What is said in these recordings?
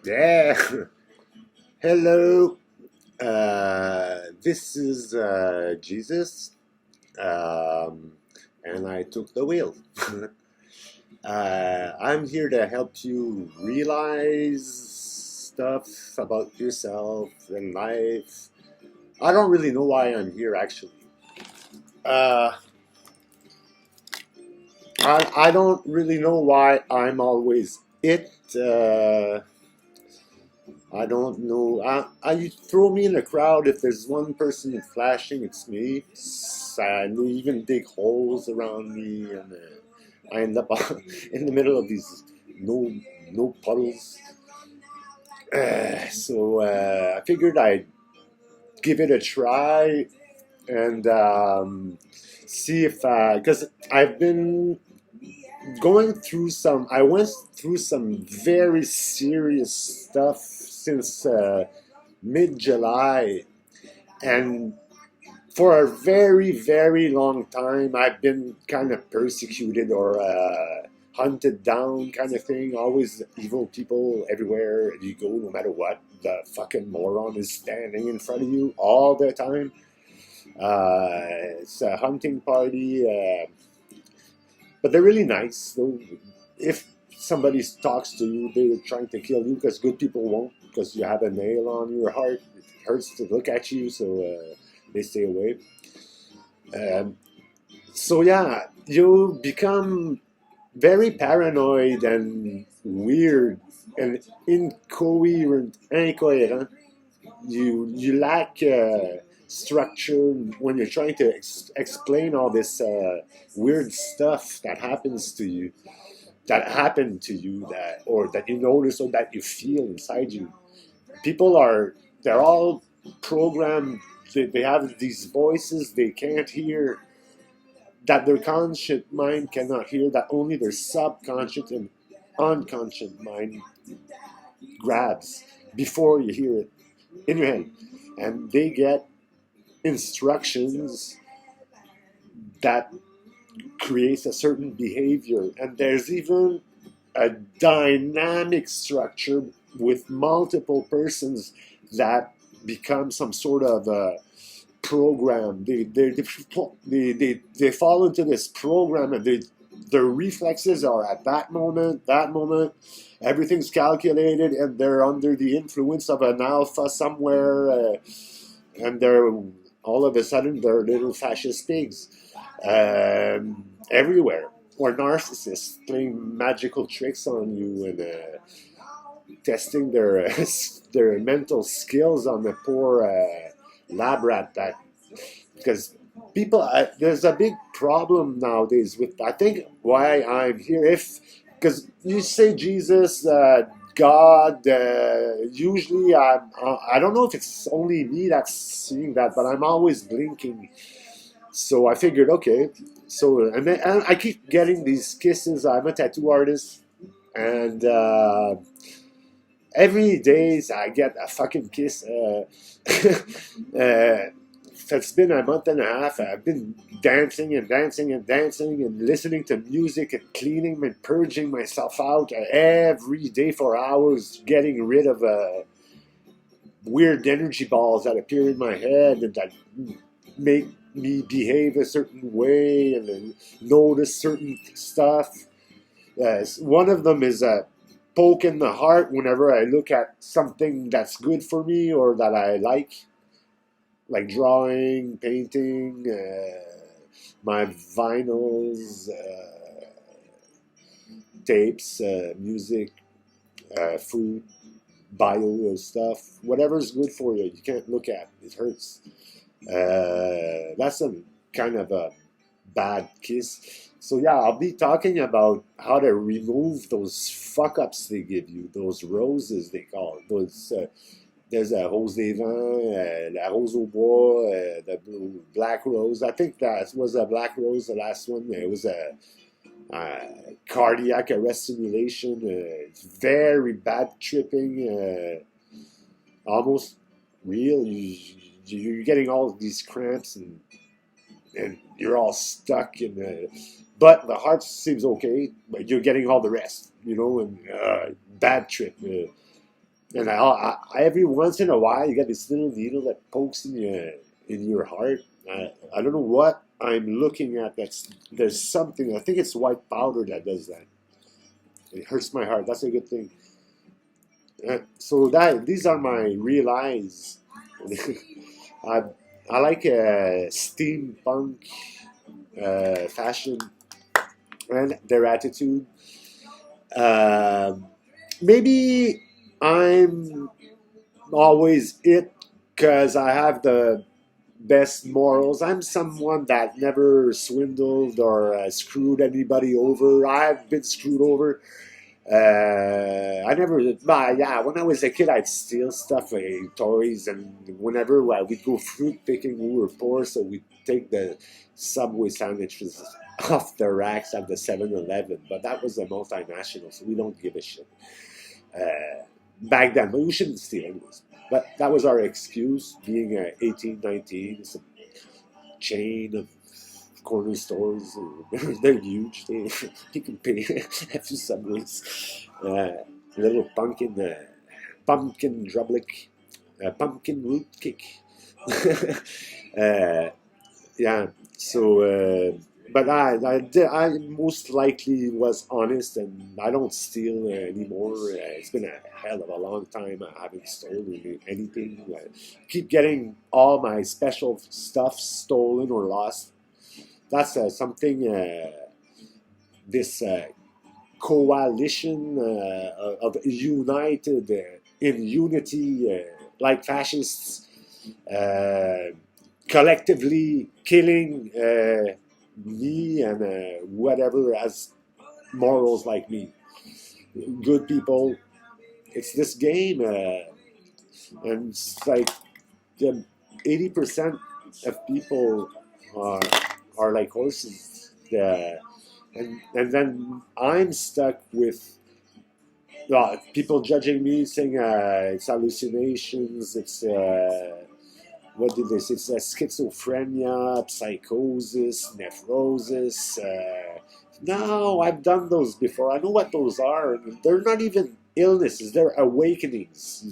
Yeah. Hello. This is Jesus, um, and I took the wheel. I'm here to help you realize stuff about yourself and life. I don't really know why I'm here, actually. Uh, I don't really know why I'm always it. I don't know. You throw me in a crowd. If there's one person flashing, it's me. They even dig holes around me, and I end up in the middle of these no puddles. So I figured I'd give it a try and see if because I've been going through some. I went through some very serious stuff since mid-July, and for a very, very long time, I've been kind of persecuted or hunted down, kind of thing. Always evil people everywhere you go, no matter what. The fucking moron is standing in front of you all the time. It's a hunting party, but they're really nice. So if somebody talks to you, they're trying to kill you because good people won't, because you have a nail on your heart. It hurts to look at you, so they stay away. Um, so yeah, you become very paranoid and weird and incoherent. You lack structure when you're trying to explain all this weird stuff that happens to you, that happened to you, that or that you notice or that you feel inside you. People they're all programmed. They have these voices they can't hear, that their conscious mind cannot hear, that only their subconscious and unconscious mind grabs before you hear it in your head. And they get instructions that creates a certain behavior. And there's even a dynamic structure with multiple persons that become some sort of program. They fall into this program, and their reflexes are at that moment. Everything's calculated, and they're under the influence of an alpha somewhere, and they're all of a sudden they're little fascist pigs everywhere. Or narcissists playing magical tricks on you and testing their their mental skills on the poor lab rat. That because people there's a big problem nowadays with, I think, why I'm here. If because you say Jesus, God, usually I don't know if it's only me that's seeing that, but I'm always blinking. So I figured, okay. So and I keep getting these kisses. I'm a tattoo artist, and every day I get a fucking kiss. It's been a month and a half. I've been dancing and dancing and dancing and listening to music and cleaning and purging myself out every day for hours, getting rid of weird energy balls that appear in my head and that make me behave a certain way and then notice certain stuff. One of them is a poke in the heart whenever I look at something that's good for me or that I like drawing, painting, my vinyls, tapes, music, food, bio stuff, whatever's good for you. You can't look at it hurts. That's a kind of a bad kiss. So yeah, I'll be talking about how to remove those fuck ups they give you, those roses they call it. Those there's a rose des vents, la rose au bois, the black rose. I think that was a black rose. The last one, it was a cardiac arrest simulation. It's very bad tripping, almost real. You're getting all of these cramps and you're all stuck in the. But the heart seems okay, but you're getting all the rest, and bad trip. And every once in a while, you get this little needle that pokes in your heart. I don't know what I'm looking at. There's something. I think it's white powder that does that. It hurts my heart. That's a good thing. So these are my real eyes. I I like steampunk fashion and their attitude. Um Maybe I'm always it because I have the best morals. I'm someone that never swindled or screwed anybody over. I've been screwed over. I never, but yeah, when I was a kid, I'd steal stuff like toys, and whenever we'd go fruit picking, we were poor, so we'd take the Subway sandwiches off the racks at the 7-Eleven. But that was a multinational, so we don't give a shit. Back then, but we shouldn't steal anyways. But that was our excuse, being 18, 19. It's a chain of corner stores. They're huge. You can pay a few Subways. Little pumpkin drublick, pumpkin root cake. uh, yeah. So, but I most likely was honest, and I don't steal anymore. It's been a hell of a long time. I haven't stolen anything. Keep getting all my special stuff stolen or lost. That's something this coalition of united in unity, like fascists, uh, collectively killing me and whatever has morals like me. Good people. It's this game, and it's like 80% of people are are like horses. And then I'm stuck with people judging me, saying it's hallucinations, it's what did they say? It's schizophrenia, psychosis, nephrosis. No, I've done those before. I know what those are. They're not even illnesses; they're awakenings.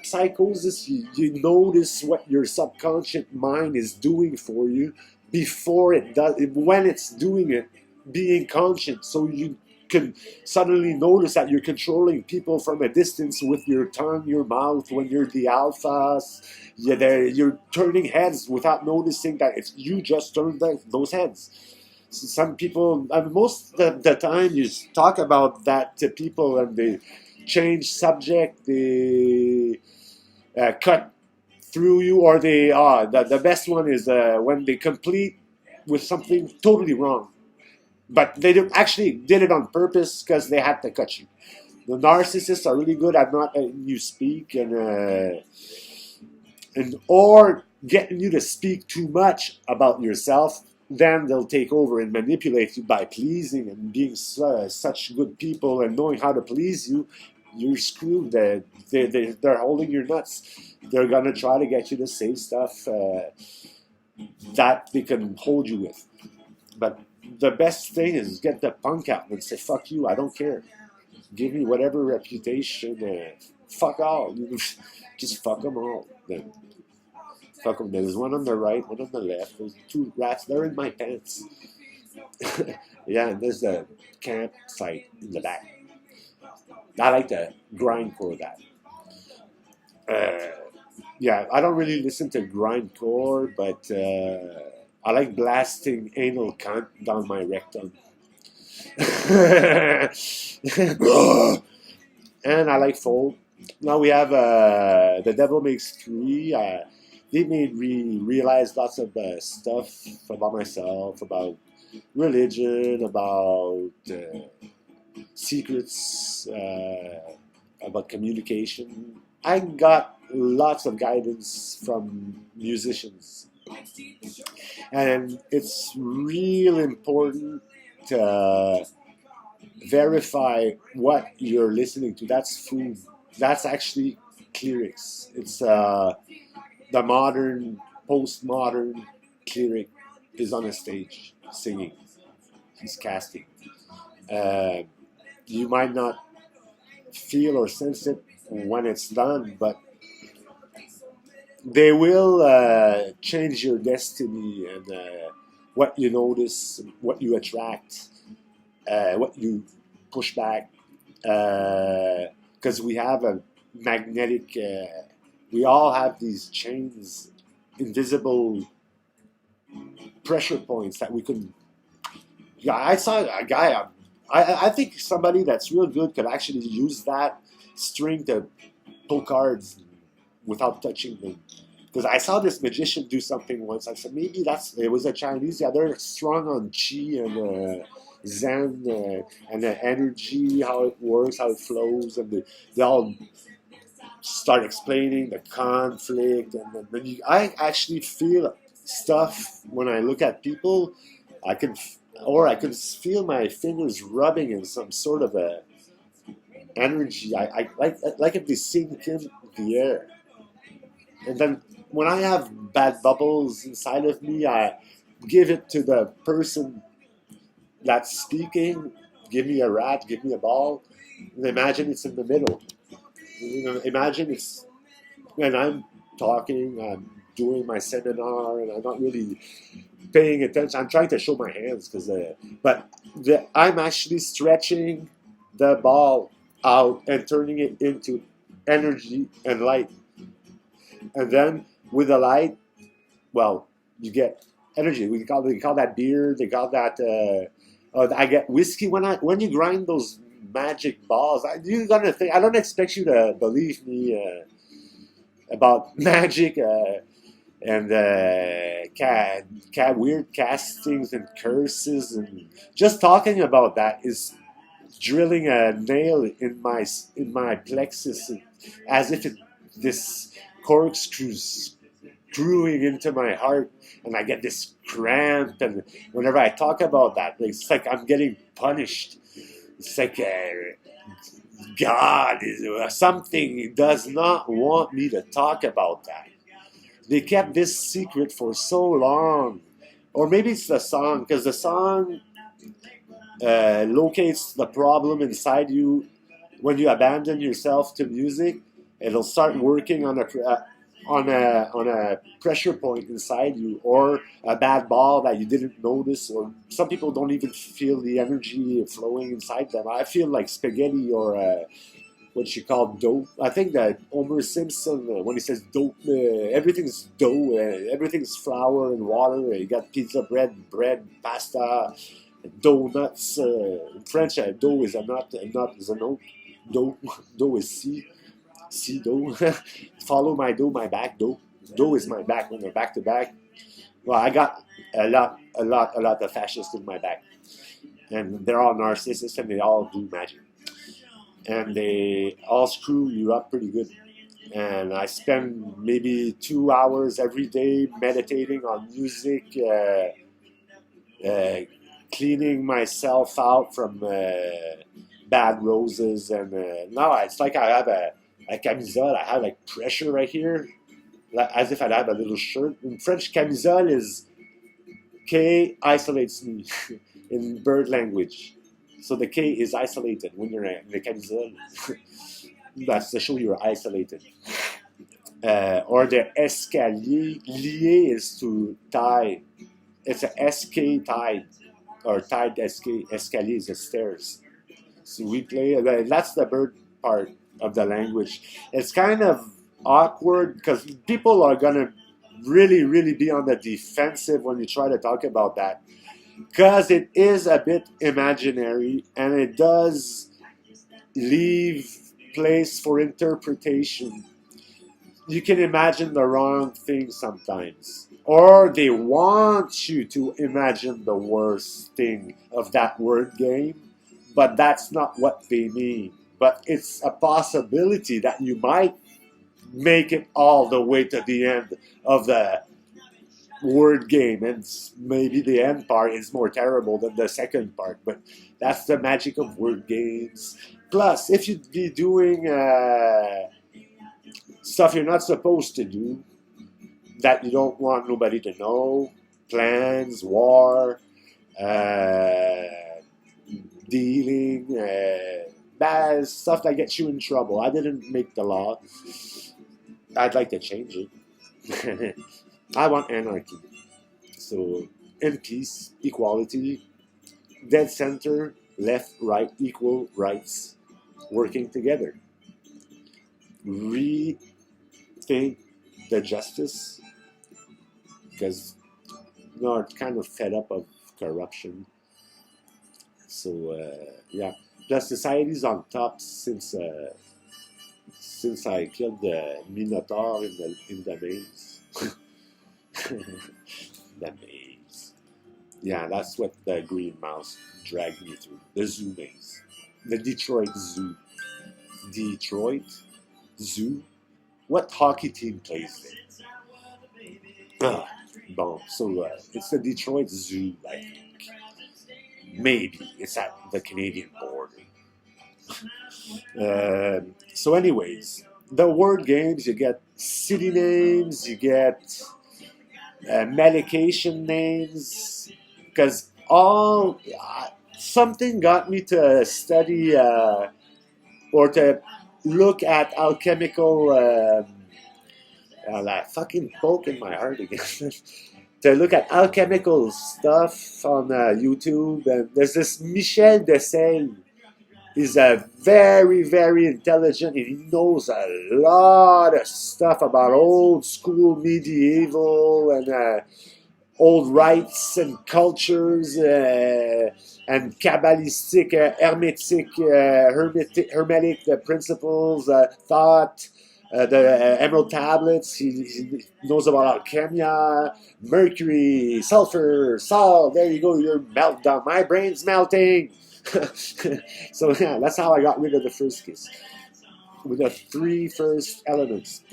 Psychosis. You notice what your subconscious mind is doing for you before it does. When it's doing it, being conscious, so you can suddenly notice that you're controlling people from a distance with your tongue, your mouth. When you're the alphas, you're turning heads without noticing that it's you just turned those heads. So some people, and most of the time, you talk about that to people, and they change subject, they cut through you, or the best one is when they complete with something totally wrong, but they actually did it on purpose because they had to cut you. The narcissists are really good at not letting you speak, and or getting you to speak too much about yourself. Then they'll take over and manipulate you by pleasing and being such good people and knowing how to please you. You're screwed. They're holding your nuts. They're gonna try to get you to say stuff that they can hold you with. But the best thing is get the punk out and say, fuck you, I don't care. Give me whatever reputation, fuck all. Just fuck them all. Then fuck them. There's one on the right, one on the left. There's two rats. They're in my pants. Yeah, and there's the campsite in the back. I like the grindcore that. Yeah, I don't really listen to grindcore, but I like blasting anal cunt down my rectum. And I like folk. Now we have The Devil Makes Three. They made me realize lots of stuff about myself, about religion, about secrets, about communication. I got lots of guidance from musicians, and it's real important to verify what you're listening to. That's food. That's actually clerics. It's the modern, postmodern cleric is on a stage singing. He's casting. Uh, you might not feel or sense it when it's done, but they will change your destiny and what you notice, what you attract, what you push back. Because we have a magnetic, we all have these chains, invisible pressure points that we could. Yeah, I saw a guy. I think somebody that's real good could actually use that string to pull cards without touching them. Because I saw this magician do something once. I said maybe it was a Chinese. Yeah, they're strong on chi and Zen and the energy, how it works, how it flows, and they all start explaining the conflict. And then I actually feel stuff when I look at people. I can feel my fingers rubbing in some sort of a energy. I like if they sink in the air. And then when I have bad bubbles inside of me, I give it to the person that's speaking. Give me a rat, give me a ball, and imagine it's in the middle. Imagine it's when I'm talking, I'm doing my seminar, and I'm not really paying attention. I'm trying to show my hands I'm actually stretching the ball out and turning it into energy and light. And then with the light, well, you get energy. They call that beer. They call that. I get whiskey when you grind those magic balls. You're gonna think. I don't expect you to believe me about magic and weird castings and curses, and just talking about that is drilling a nail in my plexus, as if this corkscrews screwing into my heart, and I get this cramp. And whenever I talk about that, it's like I'm getting punished. It's like God is something does not want me to talk about that. They kept this secret for so long, or maybe it's the song, because the song locates the problem inside you. When you abandon yourself to music, it'll start working on a pressure point inside you, or a bad ball that you didn't notice, or some people don't even feel the energy flowing inside them. I feel like spaghetti or what you call dough. I think that Homer Simpson, when he says dough, everything's dough, everything's flour and water. You got pizza bread, pasta, donuts. In French, dough is a nut, nut is a note. Dough is C. See dough. Follow my dough, my back dough. Dough is my back when they're back to back. Well, I got a lot of fascists in my back. And they're all narcissists and they all do magic. And they all screw you up pretty good. And I spend maybe 2 hours every day meditating on music, cleaning myself out from bad roses. And now it's like I have a camisole. I have like pressure right here, as if I'd have a little shirt. In French, camisole is K isolates me in bird language. So the K is isolated when you're in the camisole. That's to show you're isolated. Or the escalier. Lié is to tie. It's a SK tied, or tied SK. Escalier is the stairs. So we play. That's the bird part of the language. It's kind of awkward because people are gonna really be on the defensive when you try to talk about that, because it is a bit imaginary and it does leave place for interpretation. You can imagine the wrong thing sometimes, or they want you to imagine the worst thing of that word game, but that's not what they mean. But it's a possibility that you might make it all the way to the end of the word game, and maybe the end part is more terrible than the second part, but that's the magic of word games. Plus, if you'd be doing stuff you're not supposed to do, that you don't want nobody to know, plans, war, dealing, bad stuff that gets you in trouble. I didn't make the law. I'd like to change it. I want anarchy. So, in peace, equality, dead center, left, right, equal rights, working together. Rethink the justice, because I'm kind of fed up of corruption. So, yeah. Plus, society's on top since I killed the Minotaur in the maze. The maze. Yeah, that's what the green mouse dragged me through. The zoo maze. The Detroit Zoo. Detroit Zoo? What hockey team plays there? Ah, bon, so it's the Detroit Zoo, I think. Maybe. It's at the Canadian border. So anyways, the word games, you get city names, you get medication names, because something got me to study or to look at alchemical that fucking poke in my heart again. To look at alchemical stuff on YouTube, and there's this Michel Desailles. He's a very, very intelligent, and he knows a lot of stuff about old school medieval and old rites and cultures and Kabbalistic, Hermetic principles, thought, the Emerald Tablets. He knows about alchemy, mercury, sulfur, salt. There you go, you're meltdown. My brain's melting. So yeah, that's how I got rid of the first kiss, with the 3 first elements.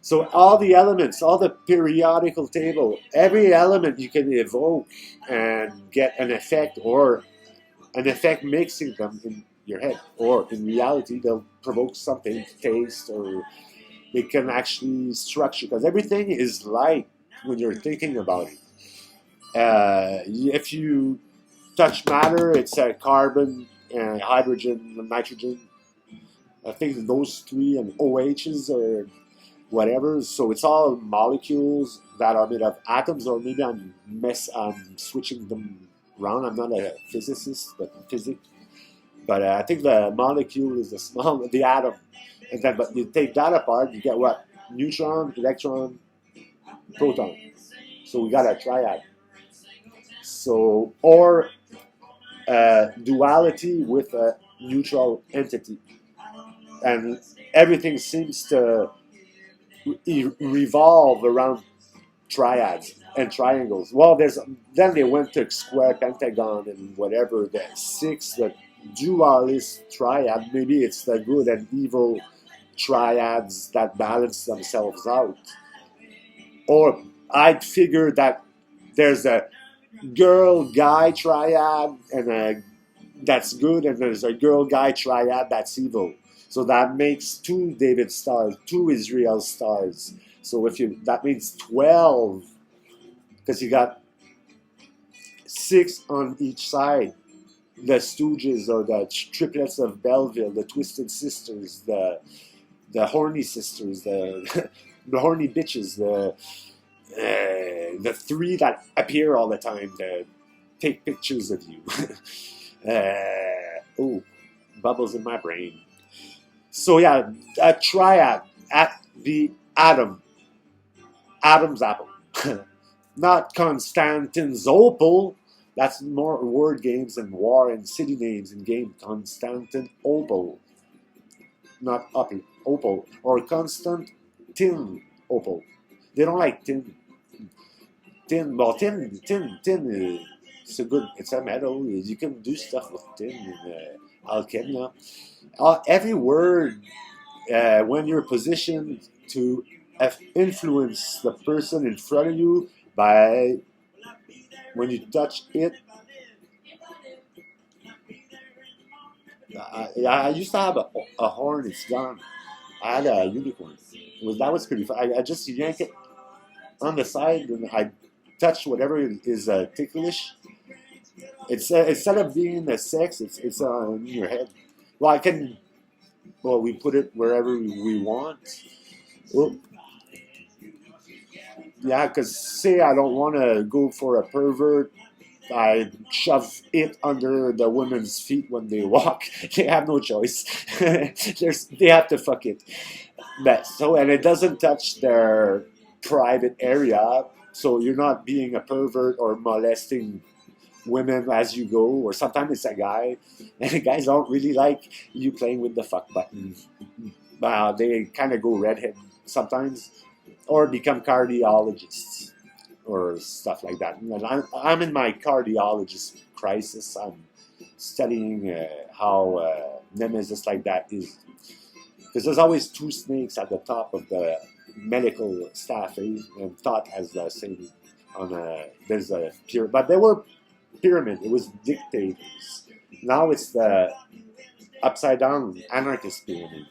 So all the elements, all the periodical table, every element you can evoke and get an effect, or an effect mixing them in your head, or in reality they'll provoke something, taste, or they can actually structure, because everything is light when you're thinking about it. If you touch matter, it's a carbon, hydrogen, nitrogen. I think those 3 and OHs or whatever. So it's all molecules that are made of atoms, or maybe I'm switching them around. I'm not a physicist, but physics. But I think the molecule is the atom. And then, but you take that apart, you get what? Neutron, electron, proton. So we got a triad. So, or duality with a neutral entity, and everything seems to revolve around triads and triangles. Well, then they went to square, pentagon, and whatever, the 6, the dualist triad. Maybe it's the good and evil triads that balance themselves out. Or I'd figure that there's a girl-guy triad and that's good, and there's a girl-guy triad that's evil. So that makes 2 David stars, 2 Israel stars. So that means 12, because you got 6 on each side. The Stooges, or the triplets of Belleville, the Twisted Sisters, the horny sisters, the horny bitches, the 3 that appear all the time to take pictures of you. Bubbles in my brain. So yeah, a triad at the Adam's apple. Not Constantine's opal. That's more word games and war and city names and game. Constantin opal. Not opal. Or Constant tin opal. They don't like tin. Tin, well, tin it's a metal. You can do stuff with tin in alchemy. Every word, when you're positioned to influence the person in front of you by when you touch it. I used to have a horn. It's gone. I had a unicorn. That was pretty fun. I just yank it on the side, and I touch whatever is ticklish. It's instead of being a sex, it's on your head. Well, I can. Well, we put it wherever we want. Well, yeah, because say I don't want to go for a pervert, I shove it under the women's feet when they walk. They have no choice. They have to fuck it. But so, and it doesn't touch their private area, so you're not being a pervert or molesting women as you go. Or sometimes it's a guy, and guys don't really like you playing with the fuck button. They kind of go redhead sometimes, or become cardiologists or stuff like that. And I'm in my cardiologist crisis. I'm studying how nemesis like that is, because there's always two snakes at the top of the medical staff, and thought as the same on there's a pyramid, but they were pyramid. It was dictators. Now it's the upside down anarchist pyramid,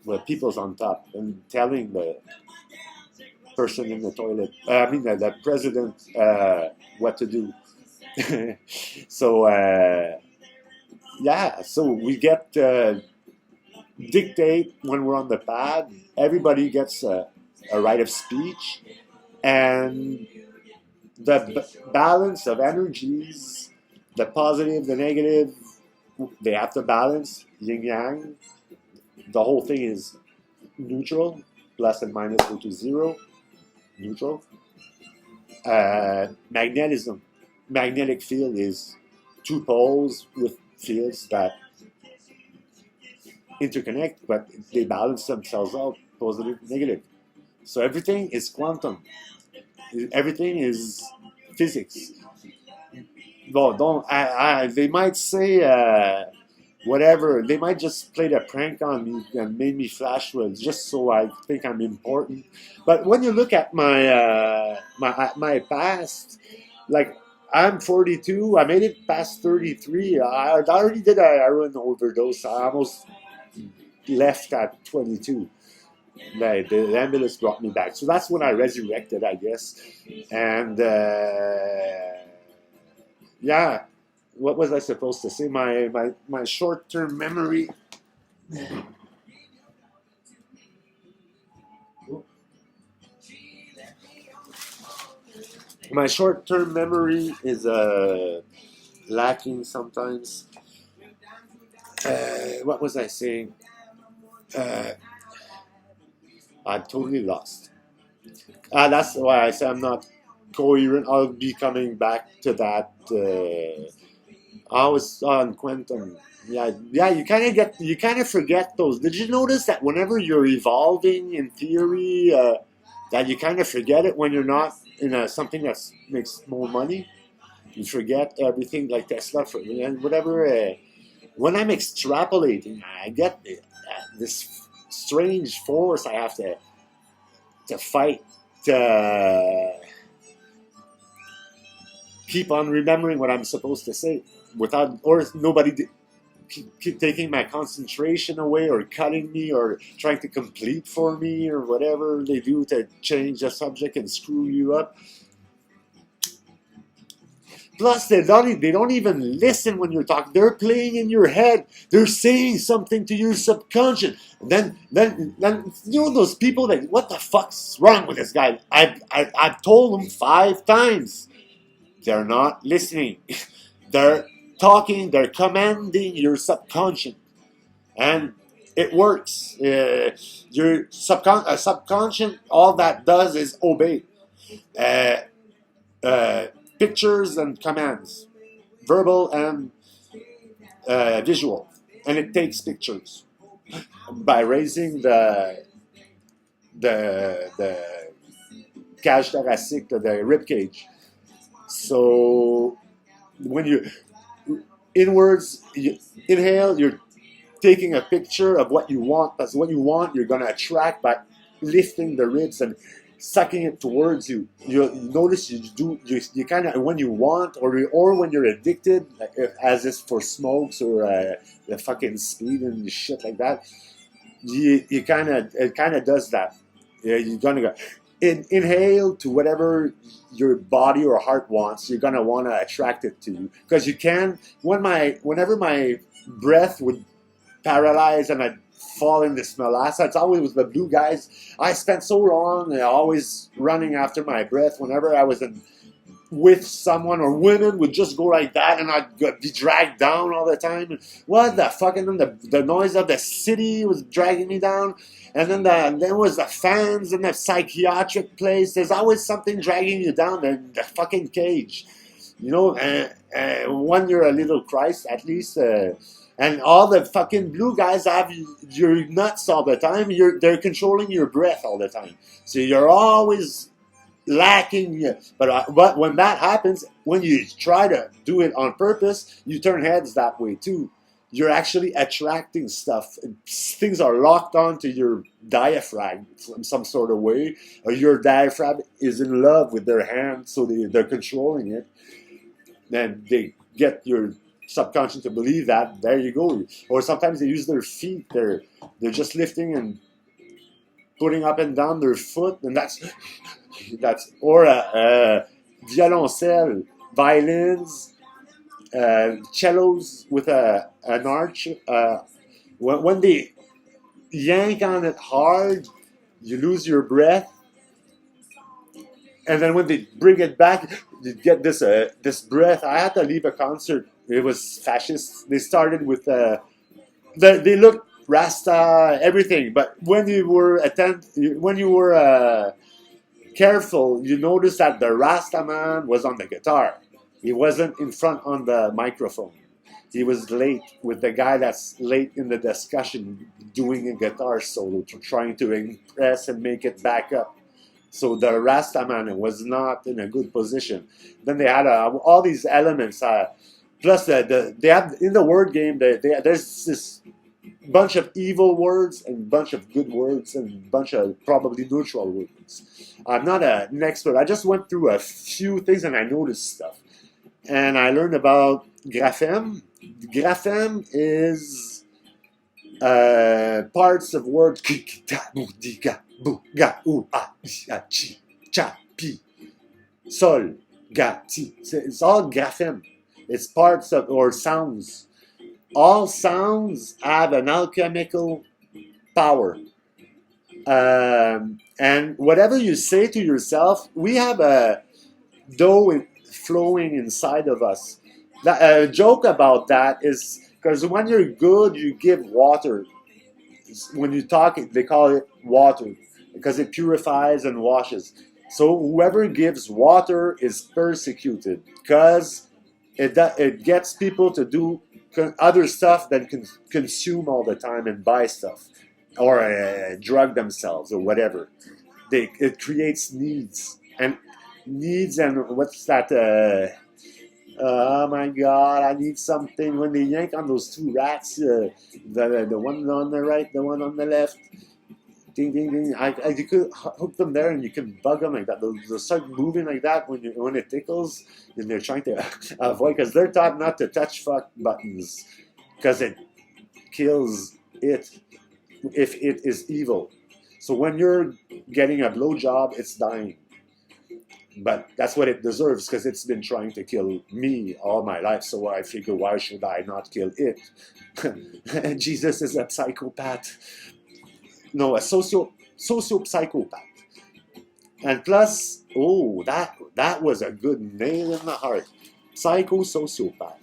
where people's on top and telling the person in the toilet, the president, what to do. So, yeah, so we get dictate when we're on the pad. Everybody gets a right of speech, and the balance of energies, the positive, the negative, they have to balance, yin yang. The whole thing is neutral, plus and minus go to zero, neutral. Magnetic field is two poles with fields that interconnect, but they balance themselves out, positive, negative. So everything is quantum. Everything is physics. Well, they might say whatever. They might just play a prank on me and made me flash words just so I think I'm important. But when you look at my past, like I'm 42, I made it past 33. I already did a heroin overdose. I almost left at 22. The ambulance brought me back. So that's when I resurrected, I guess. And yeah, what was I supposed to say? My short-term memory. My short-term memory is lacking sometimes. What was I saying? I'm totally lost. That's why I say I'm not coherent. I'll be coming back to that. I was on quantum. Yeah. You kind of forget those. Did you notice that whenever you're evolving in theory, that you kind of forget it when you're not in something that makes more money? You forget everything, like Tesla and whatever. When I'm extrapolating, I get this strange force I have to fight to keep on remembering what I'm supposed to say without, or nobody keep taking my concentration away or cutting me or trying to complete for me or whatever they do to change the subject and screw you up. Plus, they don't even listen when you're talking. They're playing in your head. They're saying something to your subconscious. Then you know those people that, what the fuck's wrong with this guy? I've told them 5 times. They're not listening. They're talking. They're commanding your subconscious, and it works. Your subconscious, all that does is obey. Uh, Pictures and commands, verbal and visual, and it takes pictures by raising the cage thoracique, the rib cage. So when you inwards, you inhale, you're taking a picture of what you want. That's what you want. You're gonna attract by lifting the ribs and sucking it towards you. You notice you kind of, when you want or when you're addicted, like as is for smokes or the fucking speed and shit like that. It kind of does that. Yeah, you're gonna go inhale to whatever your body or heart wants. You're gonna want to attract it to you because you can. Whenever my breath would paralyzed and I'd fall in this molasses. It's always with the blue guys. I spent so long always running after my breath whenever I was with someone, or women would just go like that and I'd be dragged down all the time. What the fuck? And then the noise of the city was dragging me down. And then there was the fans and the psychiatric place. There's always something dragging you down in the fucking cage. You know, when you're a little Christ, at least, and all the fucking blue guys have your nuts all the time. They're controlling your breath all the time. So you're always lacking. But when that happens, when you try to do it on purpose, you turn heads that way too. You're actually attracting stuff. Things are locked onto your diaphragm in some sort of way, or your diaphragm is in love with their hand, so they're controlling it. Then they get your subconscious to believe that. There you go. Or sometimes they use their feet. They're just lifting and putting up and down their foot, and that's or violoncelle, violins, cellos with an arch. When they yank on it hard, you lose your breath. And then when they bring it back, you get this breath. I had to leave a concert. It was fascists. They started with they looked Rasta, everything. But when you were careful, you noticed that the Rasta man was on the guitar. He wasn't in front on the microphone. He was late with the guy that's late in the discussion doing a guitar solo, trying to impress and make it back up. So the Rastaman was not in a good position. Then they had all these elements. Plus, they have in the word game. There's this bunch of evil words and bunch of good words and bunch of probably neutral words. I'm not an expert. I just went through a few things and I noticed stuff. And I learned about grapheme. Grapheme is parts of words. Sol, ga, ti. It's all grapheme. It's parts of, or sounds. All sounds have an alchemical power. And whatever you say to yourself, we have a dough flowing inside of us. A joke about that is because when you're good, you give water. When you talk, they call it water because it purifies and washes. So whoever gives water is persecuted because it gets people to do other stuff than consume all the time and buy stuff or drug themselves or whatever. It creates needs and what's that? Oh my God! I need something. When they yank on those two rats, the one on the right, the one on the left, ding ding ding. You could hook them there, and you can bug them like that. They'll start moving like that when it tickles, and they're trying to avoid because they're taught not to touch fuck buttons because it kills it if it is evil. So when you're getting a blowjob, it's dying. But that's what it deserves because it's been trying to kill me all my life. So I figure, why should I not kill it? Jesus is a psychopath. No, a socio-psychopath. And plus, that was a good nail in the heart. Psycho-sociopath.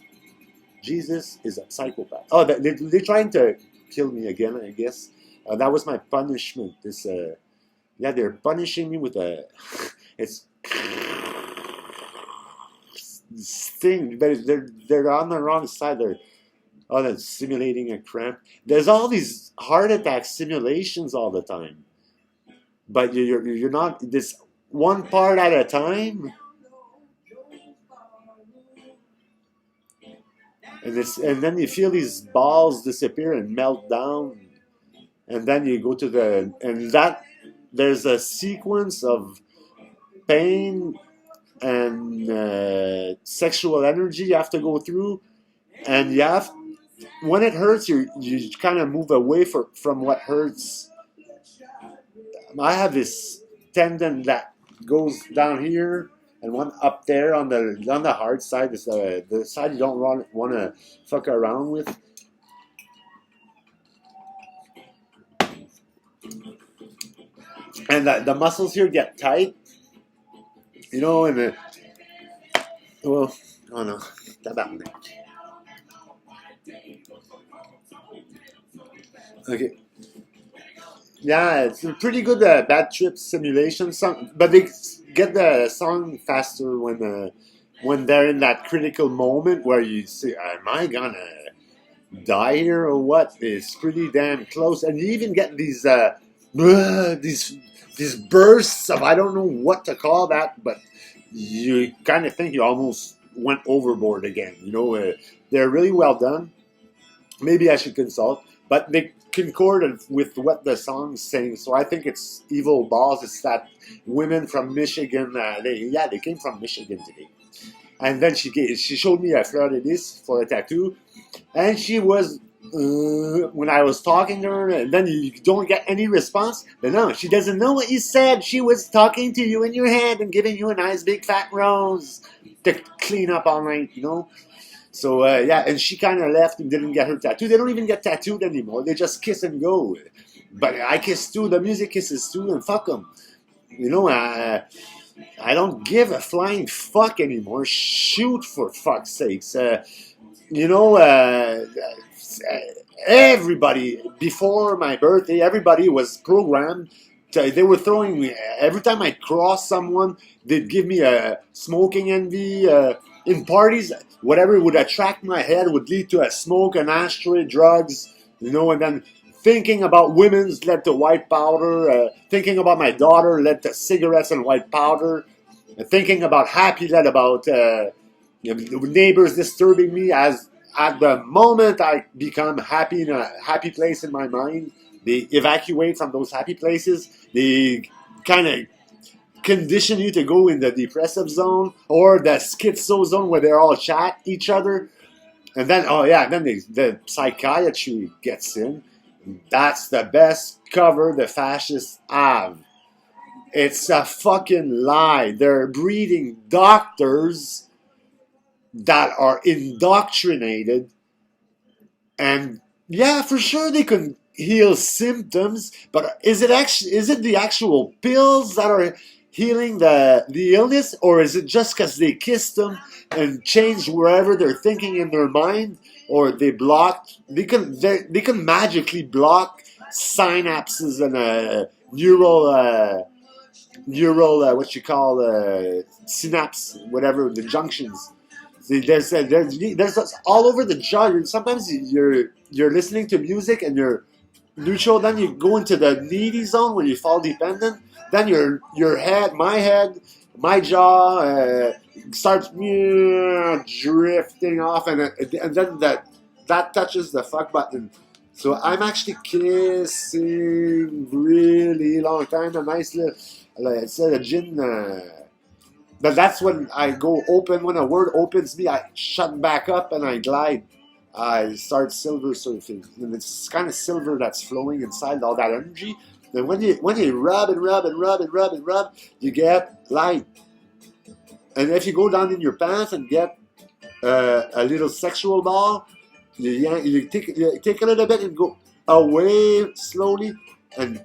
Jesus is a psychopath. Oh, they're trying to kill me again, I guess. That was my punishment. They're punishing me with a... It's thing, but they're on the wrong side. They're simulating a cramp. There's all these heart attack simulations all the time, but you're not this one part at a time. And then you feel these balls disappear and melt down, and then you go to there's a sequence of pain and sexual energy you have to go through, and when it hurts you kind of move away from what hurts. I have this tendon that goes down here and one up there on the hard side. This the side you don't want to fuck around with. and the muscles here get tight, you know, and well, oh no, tabarnak. Okay. Yeah, it's a pretty good bad trip simulation song, but they get the song faster when they're in that critical moment where you say, "Am I gonna die here or what?" It's pretty damn close, and you even get these bursts of I don't know what to call that, but you kind of think you almost went overboard again. You know, they're really well done. Maybe I should consult, but they concorded with what the song's saying. So I think it's Evil Balls. It's that women from Michigan. They came from Michigan today. And then she showed me a fleur de lis for a tattoo, and she was when I was talking to her, and then you don't get any response. But no, she doesn't know what you said. She was talking to you in your head and giving you a nice big fat rose to clean up all night, you know. So yeah, and she kind of left and didn't get her tattoo. They don't even get tattooed anymore. They just kiss and go. But I kiss too. The music kisses too, and fuck them. You know, I don't give a flying fuck anymore. Shoot for fuck's sakes. You know, everybody before my birthday, everybody was programmed. They were throwing me every time I cross someone. They'd give me a smoking envy in parties. Whatever would attract my head would lead to a smoke, an ashtray, drugs. You know, and then thinking about women's led to white powder. Thinking about my daughter led to cigarettes and white powder. Thinking about happy led about neighbors disturbing me. As at the moment I become happy in a happy place in my mind, they evacuate from those happy places. They kind of condition you to go in the depressive zone or the schizo zone where they're all chat each other. And then, oh yeah, then the psychiatry gets in. That's the best cover the fascists have. It's a fucking lie. They're breeding doctors that are indoctrinated, and yeah, for sure they can heal symptoms, but is it the actual pills that are healing the illness, or is it just because they kissed them and changed wherever they're thinking in their mind, or they can magically block synapses and neural what you call synapse, whatever the junctions. See, there's all over the jaw. Sometimes you're listening to music and you're neutral. Then you go into the needy zone when you fall dependent. Then your head, my jaw starts drifting off, and then that touches the fuck button. So I'm actually kissing really long time. A nice little, it's a gin. But that's when I go open. When a word opens me, I shut back up and I glide. I start silver surfing, and it's kind of silver that's flowing inside all that energy. Then when you rub and rub and rub and rub and rub, you get light. And if you go down in your pants and get a little sexual ball, you take a little bit and go away slowly and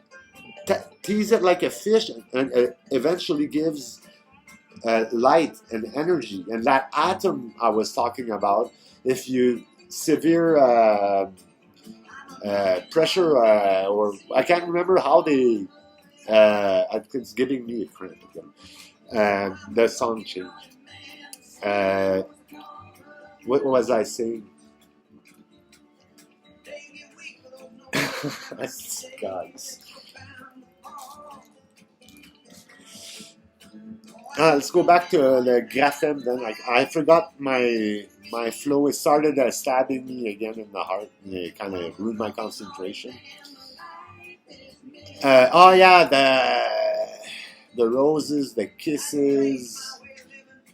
tease it like a fish, and eventually gives light and energy. And that atom I was talking about, if you severe pressure, or I can't remember how they, it's giving me a cramp again. The song changed. What was I saying? Guys. Let's go back to the graphem then. I forgot my flow. It started stabbing me again in the heart, and it kind of ruined my concentration. Oh yeah, the roses, the kisses.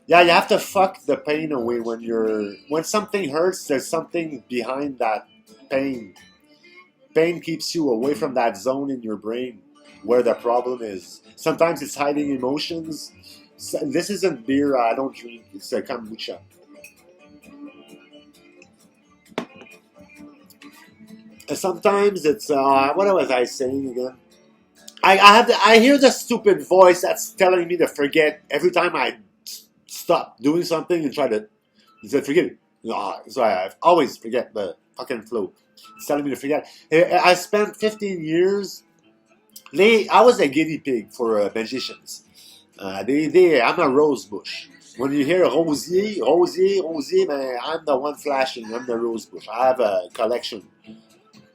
Yeah, you have to fuck the pain away when something hurts. There's something behind that pain. Pain keeps you away from that zone in your brain where the problem is. Sometimes it's hiding emotions. This isn't beer. I don't drink. It's a kombucha. Sometimes it's what was I saying again? I hear the stupid voice that's telling me to forget every time I stop doing something and try to forget it. So I always forget the fucking flow. It's telling me to forget. I spent 15 years. I was a guinea pig for magicians. I'm a rose bush. When you hear rosier, rosier, rosier, man, I'm the one flashing. I'm the rose bush. I have a collection.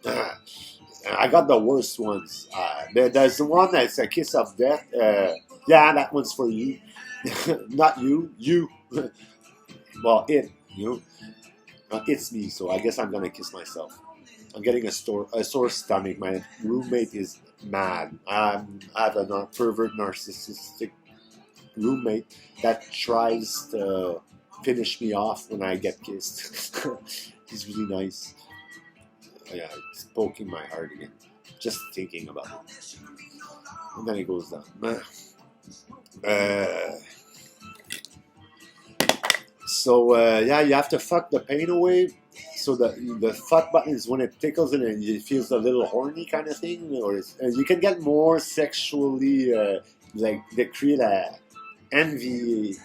I got the worst ones. There's the one that's a kiss of death. Yeah, that one's for you. Not you. You. Well, you know. It's me, so I guess I'm gonna kiss myself. I'm getting a sore stomach. My roommate is mad. I have a pervert narcissistic roommate that tries to finish me off when I get kissed. He's really nice. Yeah, it's poking my heart again. Just thinking about it. And then it goes down. Yeah, you have to fuck the pain away. So the fuck button is when it tickles and it feels a little horny kind of thing, and you can get more sexually like they create a envy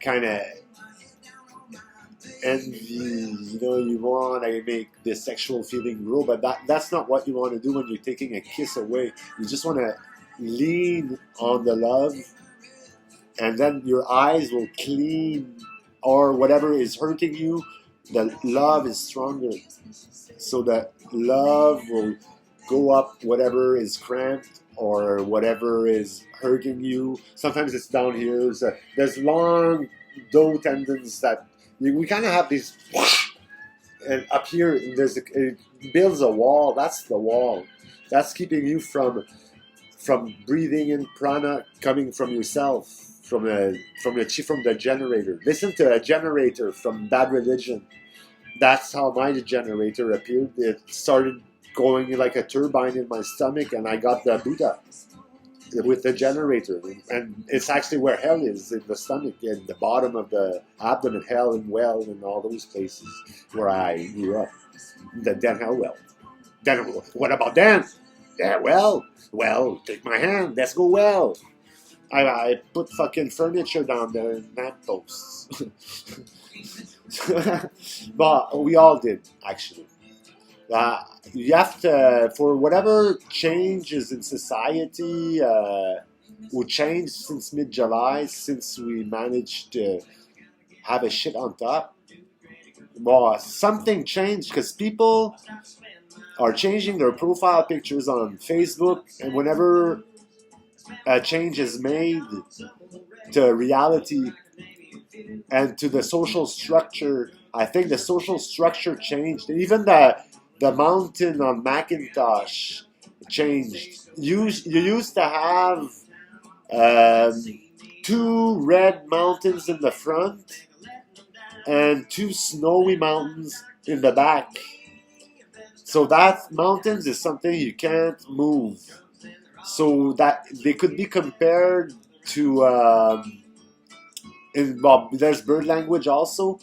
kind of envy. You want to make the sexual feeling grow, but that's not what you want to do when you're taking a kiss away. You just want to lean on the love, and then your eyes will clean or whatever is hurting you. The love is stronger, so that love will go up whatever is cramped or whatever is hurting you. Sometimes it's down here. So there's long dough tendons that we kind of have these, and up here it builds a wall. That's the wall. That's keeping you from breathing in prana coming from yourself, from the generator. Listen to a generator from Bad Religion. That's how my generator appeared. It started going like a turbine in my stomach, and I got the Buddha with the generator. And it's actually where hell is, in the stomach, in the bottom of the abdomen, hell and well, and all those places where I grew up. The Den Hell Well. Then what about Dan? Yeah, well, take my hand. Let's go well. I put fucking furniture down there and lampposts. But we all did, actually. You have to, for whatever changes in society, who changed since mid-July, since we managed to have a shit on top. Well, something changed because people are changing their profile pictures on Facebook, and whenever a change is made to reality and to the social structure, I think the social structure changed. Even the mountain on Macintosh changed. You used to have two red mountains in the front and two snowy mountains in the back. So that mountains is something you can't move. So that they could be compared to there's bird language also,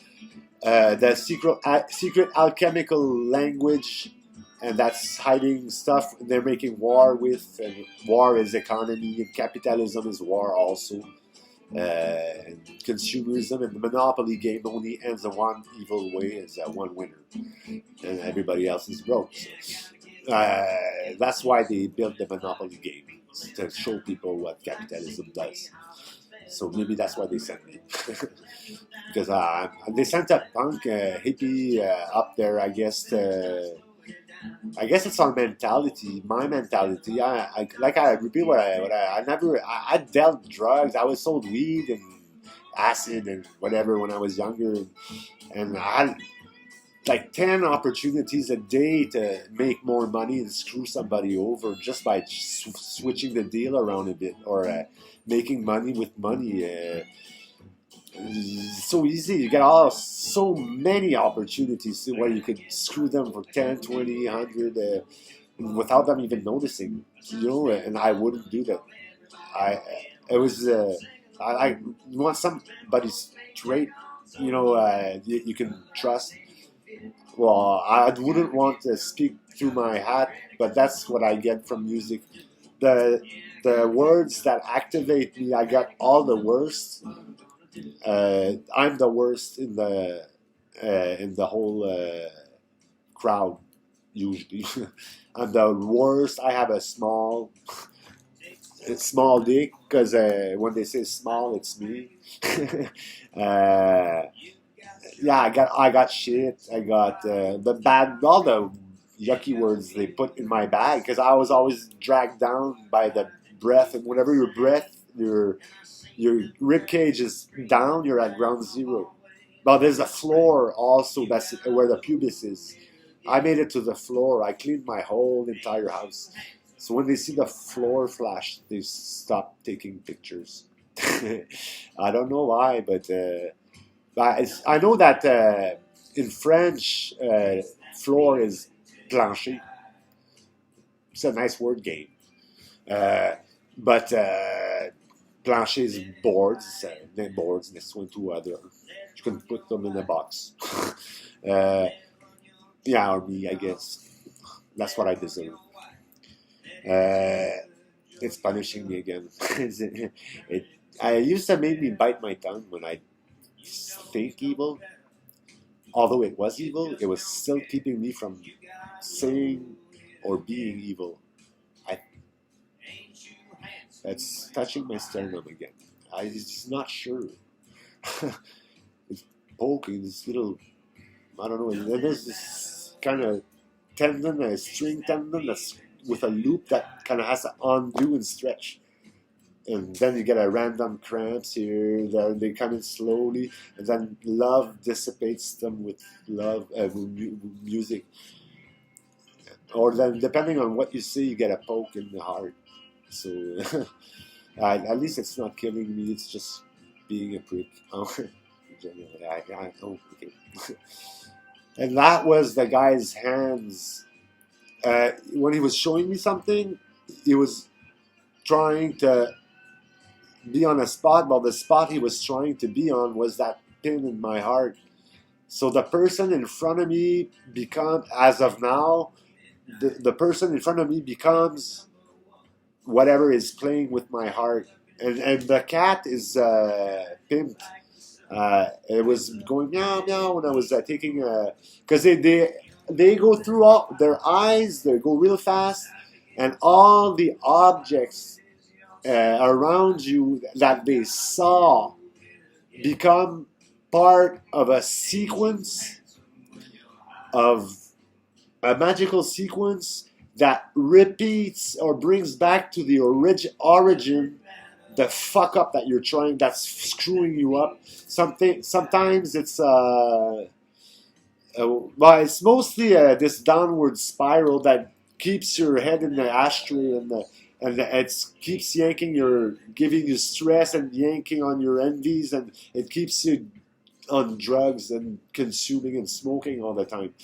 the secret alchemical language, and that's hiding stuff they're making war with. And war is economy, and capitalism is war also. And consumerism and the monopoly game only ends in one evil way, as one winner, and everybody else is broke. So, that's why they built the monopoly game, to show people what capitalism does. So maybe that's why they sent me. Because they sent a punk hippie up there, I guess. I guess it's our mentality, my mentality. I repeat what I never. I dealt drugs. I was sold weed and acid and whatever when I was younger, and I had like 10 opportunities a day to make more money and screw somebody over just by switching the deal around a bit, or making money with money. It's so easy. You get so many opportunities where you could screw them for 10, 20, 100 without them even noticing. And I wouldn't do that. I want somebody straight, you can trust. Well, I wouldn't want to speak through my hat, but that's what I get from music. the words that activate me, I got all the worst. I'm the worst in the whole crowd usually. I'm the worst. I have a small dick because when they say small, it's me. uh, yeah, I got shit. I got the bad, all the yucky words they put in my bag because I was always dragged down by the breath, and whenever your rib cage is down, you're at ground zero. But there's a floor also that's where the pubis is. I made it to the floor. I cleaned my whole entire house. So when they see the floor flash, they stop taking pictures. I don't know why, but I know that in French, floor is plancher. It's a nice word game. But plancher is boards, boards next one to other. You can put them in a box. Yeah, or me, I guess. That's what I deserve. It's punishing me again. I used to make me bite my tongue when I think evil. Although it was evil, it was still keeping me from saying or being evil. I, that's touching my sternum again. I'm just not sure. It's poking this little, I don't know, and there's this kind of tendon, a string tendon that's with a loop that kind of has to undo and stretch. And then you get a random cramps here. Then they come in slowly, and then love dissipates them with love music. Or then, depending on what you say, you get a poke in the heart. So at least it's not killing me. It's just being a prick. Generally, okay. And that was the guy's hands. When he was showing me something, he was trying to be on a spot, but the spot he was trying to be on was that pin in my heart. So the person in front of me as of now, the person in front of me becomes whatever is playing with my heart. And the cat is pimped. It was going meow meow when I was taking because they go through all their eyes. They go real fast, and all the objects around you that they saw become part of a sequence of a magical sequence that repeats or brings back to the origin the fuck up that you're trying, that's screwing you up. Sometimes it's well, it's mostly this downward spiral that keeps your head in the ashtray, and it keeps giving you stress and yanking on your envies, and it keeps you on drugs and consuming and smoking all the time.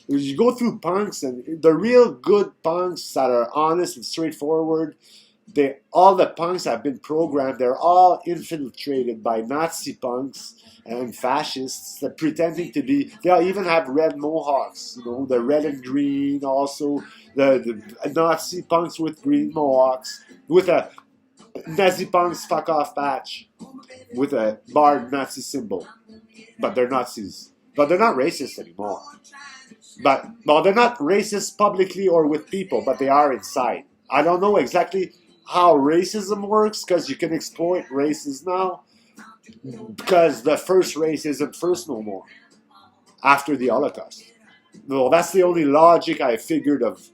You go through punks, and the real good punks that are honest and straightforward, all the punks have been programmed. They're all infiltrated by Nazi punks and fascists that pretending to be. They even have red mohawks, the red and green. Also, the Nazi punks with green mohawks, with a Nazi punks fuck off patch, with a barred Nazi symbol. But they're Nazis. But they're not racist anymore. Well, they're not racist publicly or with people, but they are inside. I don't know exactly how racism works, because you can exploit races now, because the first race isn't first no more after the Holocaust. No, that's the only logic I figured of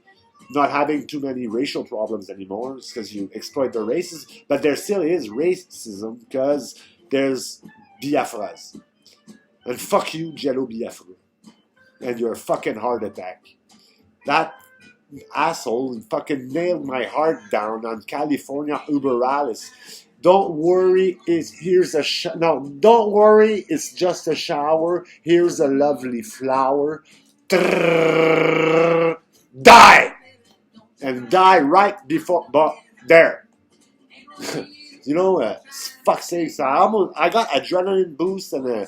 not having too many racial problems anymore, because you exploit the races. But there still is racism, because there's Biafras. And fuck you, Jello Biafra. And your fucking heart attack. That asshole fucking nailed my heart down on California Uber Alles. Don't worry, don't worry, it's just a shower. Here's a lovely flower. Die! And die right before, but there. Fuck sakes, I got adrenaline boost and a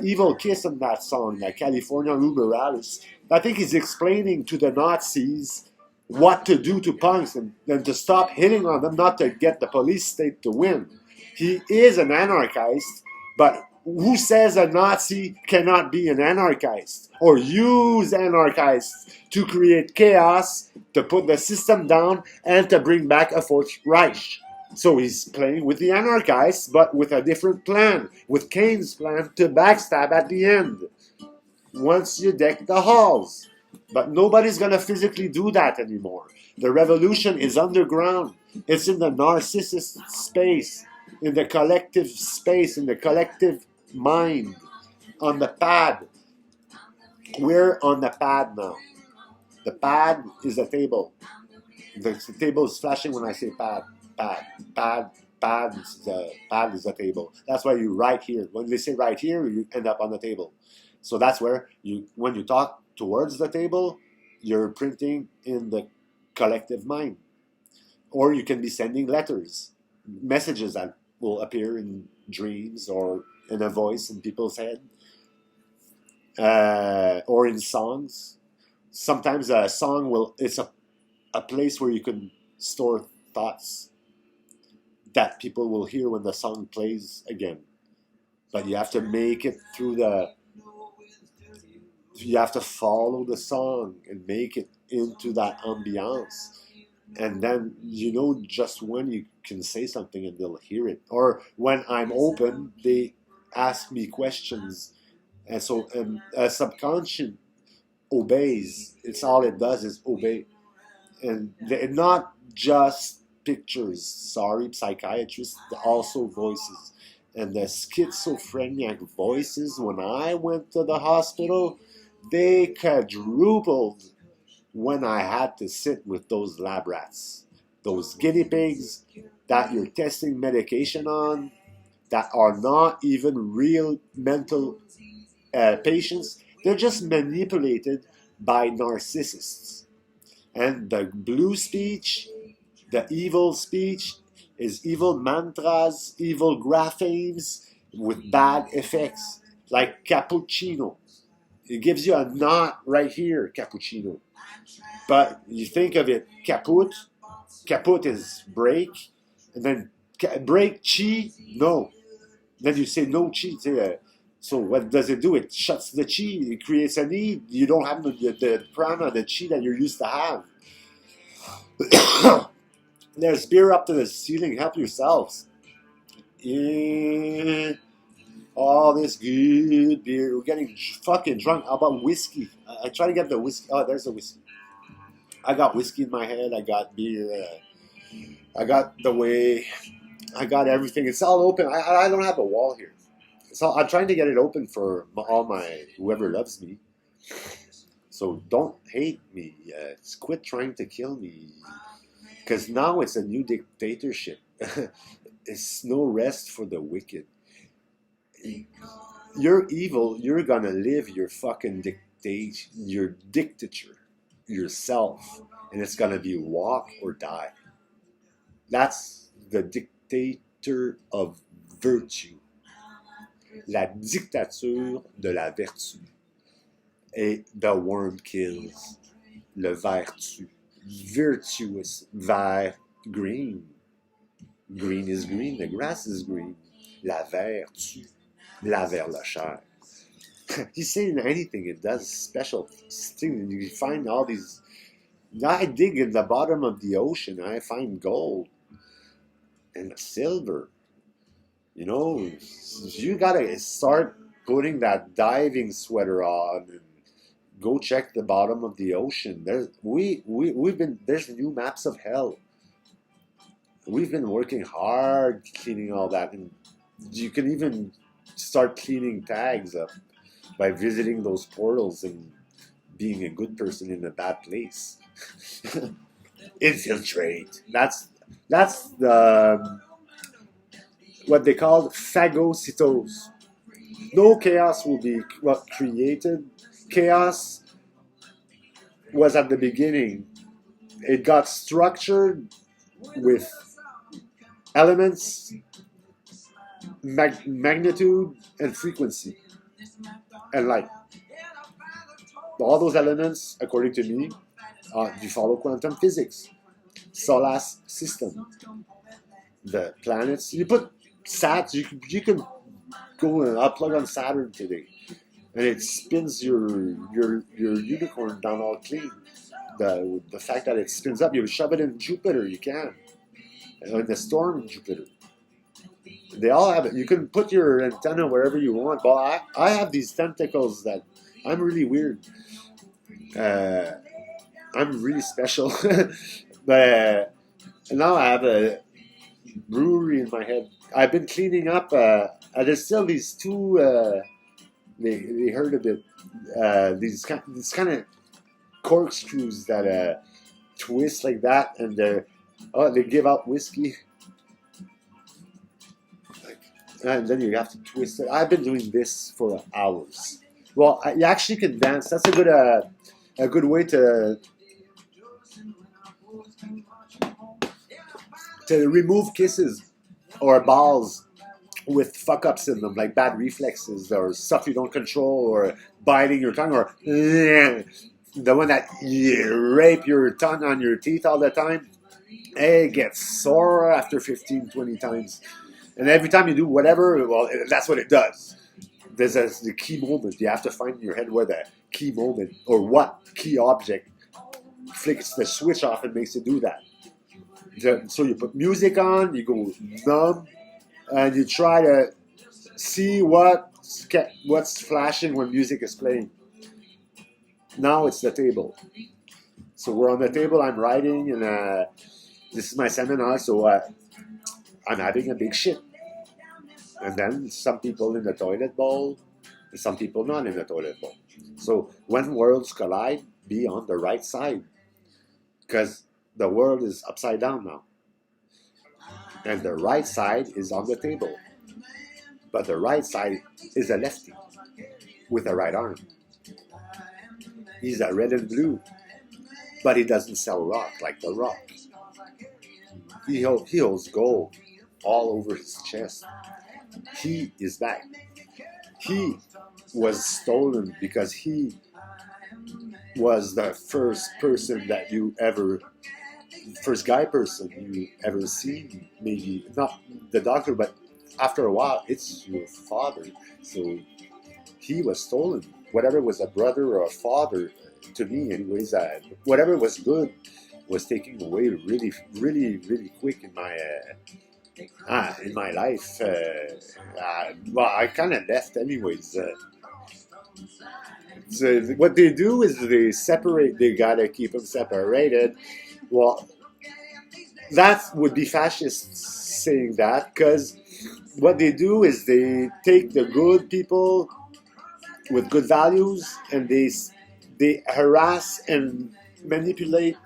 evil kiss in that song, California Uber Alles. I think he's explaining to the Nazis what to do to punks and to stop hitting on them, not to get the police state to win. He is an anarchist, but who says a Nazi cannot be an anarchist or use anarchists to create chaos, to put the system down, and to bring back a Fourth Reich? So he's playing with the anarchists, but with a different plan, with Keynes' plan to backstab at the end, once you deck the halls. But nobody's going to physically do that anymore. The revolution is underground. It's in the narcissist space, in the collective space, in the collective mind, on the pad. We're on the pad now. The pad is a table. The table is flashing when I say pad. Pad is a table. That's why you write here. When they say right here, you end up on the table. So that's where when you talk towards the table, you're printing in the collective mind. Or you can be sending letters, messages that will appear in dreams or in a voice in people's head, or in songs. Sometimes a song it's a place where you can store thoughts that people will hear when the song plays again. But you have to make it through you have to follow the song and make it into that ambiance. And then you know just when you can say something and they'll hear it. Or when I'm open, they ask me questions. And so a subconscious obeys. It's all it does is obey. And they're not just pictures. Sorry, psychiatrists, also voices. And the schizophrenic voices, when I went to the hospital, they quadrupled when I had to sit with those lab rats, those guinea pigs that you're testing medication on, that are not even real mental patients. They're just manipulated by narcissists. And the blue speech, the evil speech, is evil mantras, evil graphemes with bad effects, like cappuccino. It gives you a knot right here, cappuccino. But you think of it, kaput is break, and then break chi, no. Then you say no chi. So what does it do? It shuts the chi. It creates a need. You don't have the prana, the chi that you're used to have. There's beer up to the ceiling. Help yourselves. Yeah. All this good beer. We're getting fucking drunk. How about whiskey? I try to get the whiskey. Oh, there's the whiskey. I got whiskey in my head. I got beer. I got the way. I got everything. It's all open. I don't have a wall here. So I'm trying to get it open for all my whoever loves me. So don't hate me. Quit trying to kill me. Because now it's a new dictatorship. It's no rest for the wicked. You're evil. You're gonna live your fucking your dictature yourself, and it's gonna be walk or die. That's the dictator of virtue. La dictature de la vertu. Et the worm kills. Le ver tue. Virtuous vert green. Green is green, the grass is green. La ver tue. La ver la chair. He's saying anything, it does special things. You find all these. I dig in the bottom of the ocean, I find gold and silver. You know, you gotta start putting that diving sweater on and go check the bottom of the ocean. There's new maps of hell. We've been working hard cleaning all that, and you can even start cleaning tags up by visiting those portals and being a good person in a bad place. Infiltrate. That's the what they call phagocytose. No chaos will be created. Chaos was at the beginning. It got structured with elements, magnitude, and frequency, and light. All those elements, according to me, You follow quantum physics, solar system, the planets. You put sats. You can go and unplug on Saturn today, and it spins your unicorn down all clean. The fact that it spins up, you shove it in Jupiter. You can, in the storm in Jupiter. They all have it. You can put your antenna wherever you want. But I have these tentacles that I'm really weird. I'm really special. But now I have a brewery in my head. I've been cleaning up. There's still these two. They heard of it. These kind of corkscrews that twist like that, and they give out whiskey. And then you have to twist it. I've been doing this for hours. Well, you actually can dance. That's a good way to remove kisses or balls with fuck ups in them, like bad reflexes or stuff you don't control, or biting your tongue, or the one that you rape your tongue on your teeth all the time. It gets sore after 15, 20 times. And every time you do whatever, well, that's what it does. There's the key moment. You have to find in your head where the key moment, or what key object flicks the switch off and makes it do that. So you put music on, you go numb, and you try to see what's flashing when music is playing. Now it's the table. So we're on the table, I'm writing, and this is my seminar, so I'm having a big shit. And then some people in the toilet bowl, and some people not in the toilet bowl. So when worlds collide, be on the right side. Because the world is upside down now. And the right side is on the table. But the right side is a lefty with a right arm. He's a red and blue, but he doesn't sell rock like the Rock. He holds gold all over his chest. He is back. He was stolen because he was the first guy person you ever seen. Maybe not the doctor, but after a while, it's your father. So he was stolen. Whatever was a brother or a father to me, anyways, whatever was good was taken away really, really, really quick in my life. Well, I kind of left anyways. So what they do is they separate. They gotta keep them separated. Well, that would be fascists saying that, because what they do is they take the good people with good values and they harass and manipulate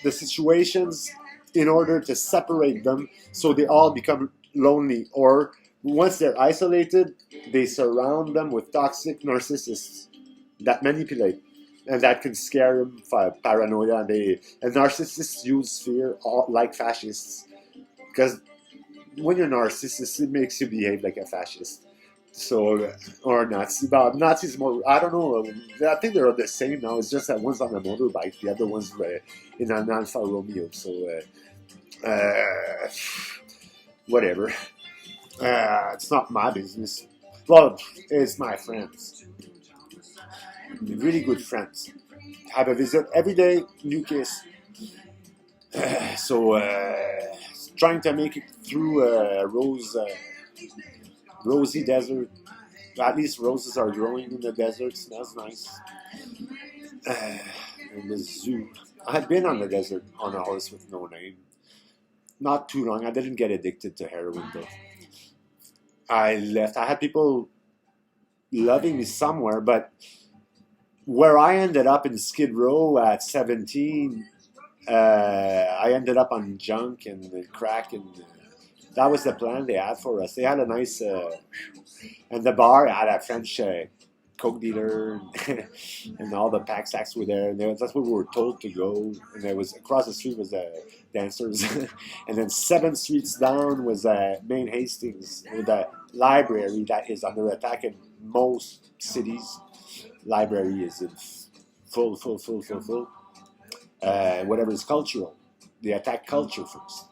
the situations in order to separate them, so they all become lonely. Or once they're isolated, they surround them with toxic narcissists that manipulate, and that can scare them for paranoia. And narcissists use fear like fascists, because when you're narcissist, it makes you behave like a fascist. So, or Nazi. But Nazis more, I don't know. I think they're the same now. It's just that one's on a motorbike, the other one's in an Alfa Romeo. So, whatever. It's not my business. Well, it's my friends. Really good friends. Have a visit every day, new case. So, trying to make it through rosy desert. At least roses are growing in the desert. Smells nice. In the zoo. I had been on the desert on a horse with no name. Not too long. I didn't get addicted to heroin though. I left. I had people loving me somewhere, but where I ended up in Skid Row at 17, I ended up on junk and crack, and that was the plan they had for us. They had a nice, and the bar had a French coke dealer, and all the pack sacks were there. And that's where we were told to go. And there was across the street was dancers, and then 7 streets down was Main Hastings, with a library that is under attack in most cities. Library is in full. whatever is cultural. They attack culture first.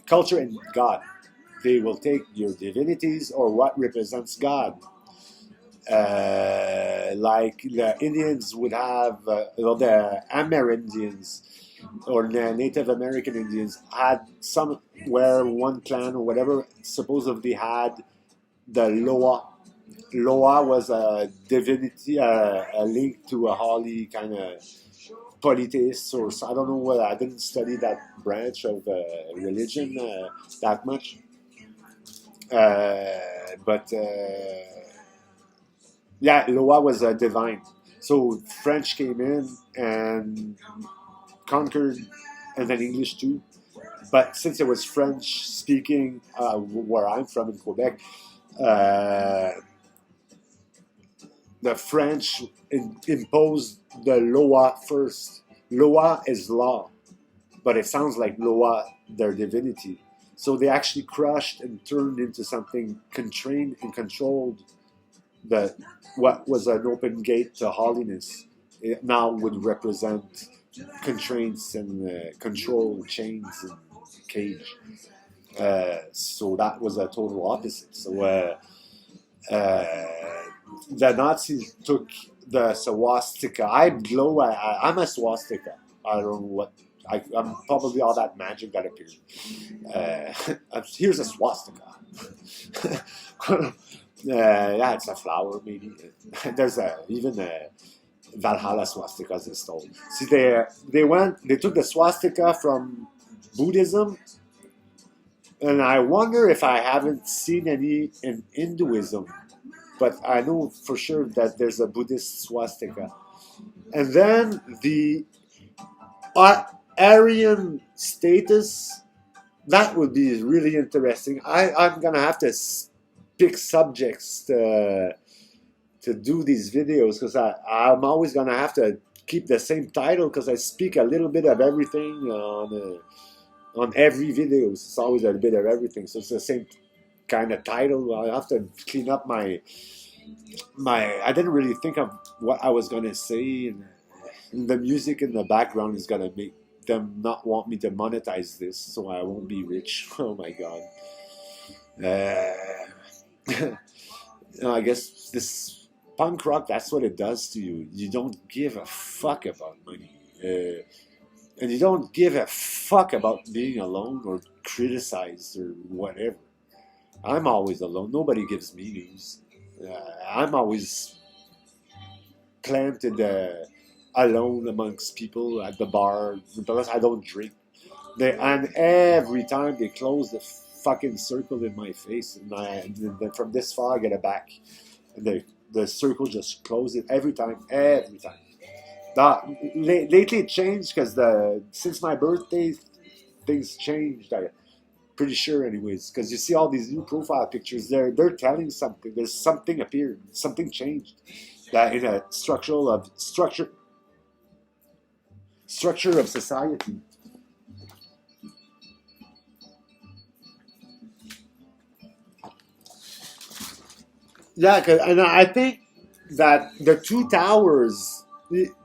Culture and God. They will take your divinities or what represents God. Like the Indians would have, the Amerindians or the Native American Indians had somewhere one clan or whatever supposedly had the Loa. Loa was a divinity, a link to a holy kind of polytheist, or I don't know what. I didn't study that branch of religion that much, but yeah, Loa was a divine. So French came in and conquered, and then English too. But since it was French speaking, where I'm from in Quebec, uh, the French imposed the Loa first. Loa is law, but it sounds like Loa, their divinity. So they actually crushed and turned into something constrained and controlled. That what was an open gate to holiness, it now would represent constraints and control, chains and cage. So that was a total opposite. So the Nazis took the swastika. I'm a swastika. I don't know what. I'm probably all that magic that appeared. Here's a swastika. Yeah, it's a flower, maybe. There's even a Valhalla swastikas installed. See, they took the swastika from Buddhism, and I wonder if I haven't seen any in Hinduism, but I know for sure that there's a Buddhist swastika. And then the Aryan status, that would be really interesting. I'm gonna have to pick subjects to do these videos because I'm always gonna have to keep the same title because I speak a little bit of everything on every video. It's always a bit of everything, so it's the same kind of title. I have to clean up my. I didn't really think of what I was gonna say, and the music in the background is gonna make them not want me to monetize this, so I won't be rich. Oh my god. I guess this punk rock, that's what it does to you. You don't give a fuck about money. And you don't give a fuck about being alone or criticized or whatever. I'm always alone. Nobody gives me news. I'm always planted alone amongst people at the bar because I don't drink. And every time they close the fucking circle in my face, and then from this far I get it back, and the circle just closes every time. Lately it changed because since my birthday things changed. I'm pretty sure, anyways, because you see all these new profile pictures. They're telling something. There's something appeared. Something changed. That in a structure of society. Yeah, and I think that the two towers.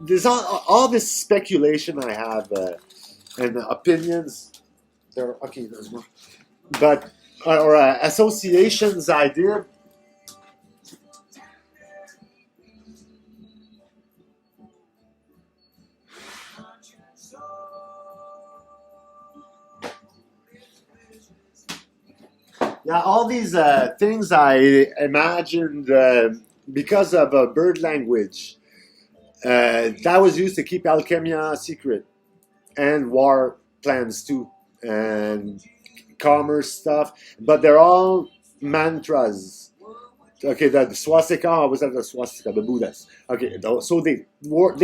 There's all this speculation I have and opinions. There, okay, there's more, but or associations I did. Yeah, all these things I imagined because of bird language that was used to keep alchemy secret and war plans too and commerce stuff, but they're all mantras. Okay, the swastika was that the swastika, the Buddhas. Okay, so they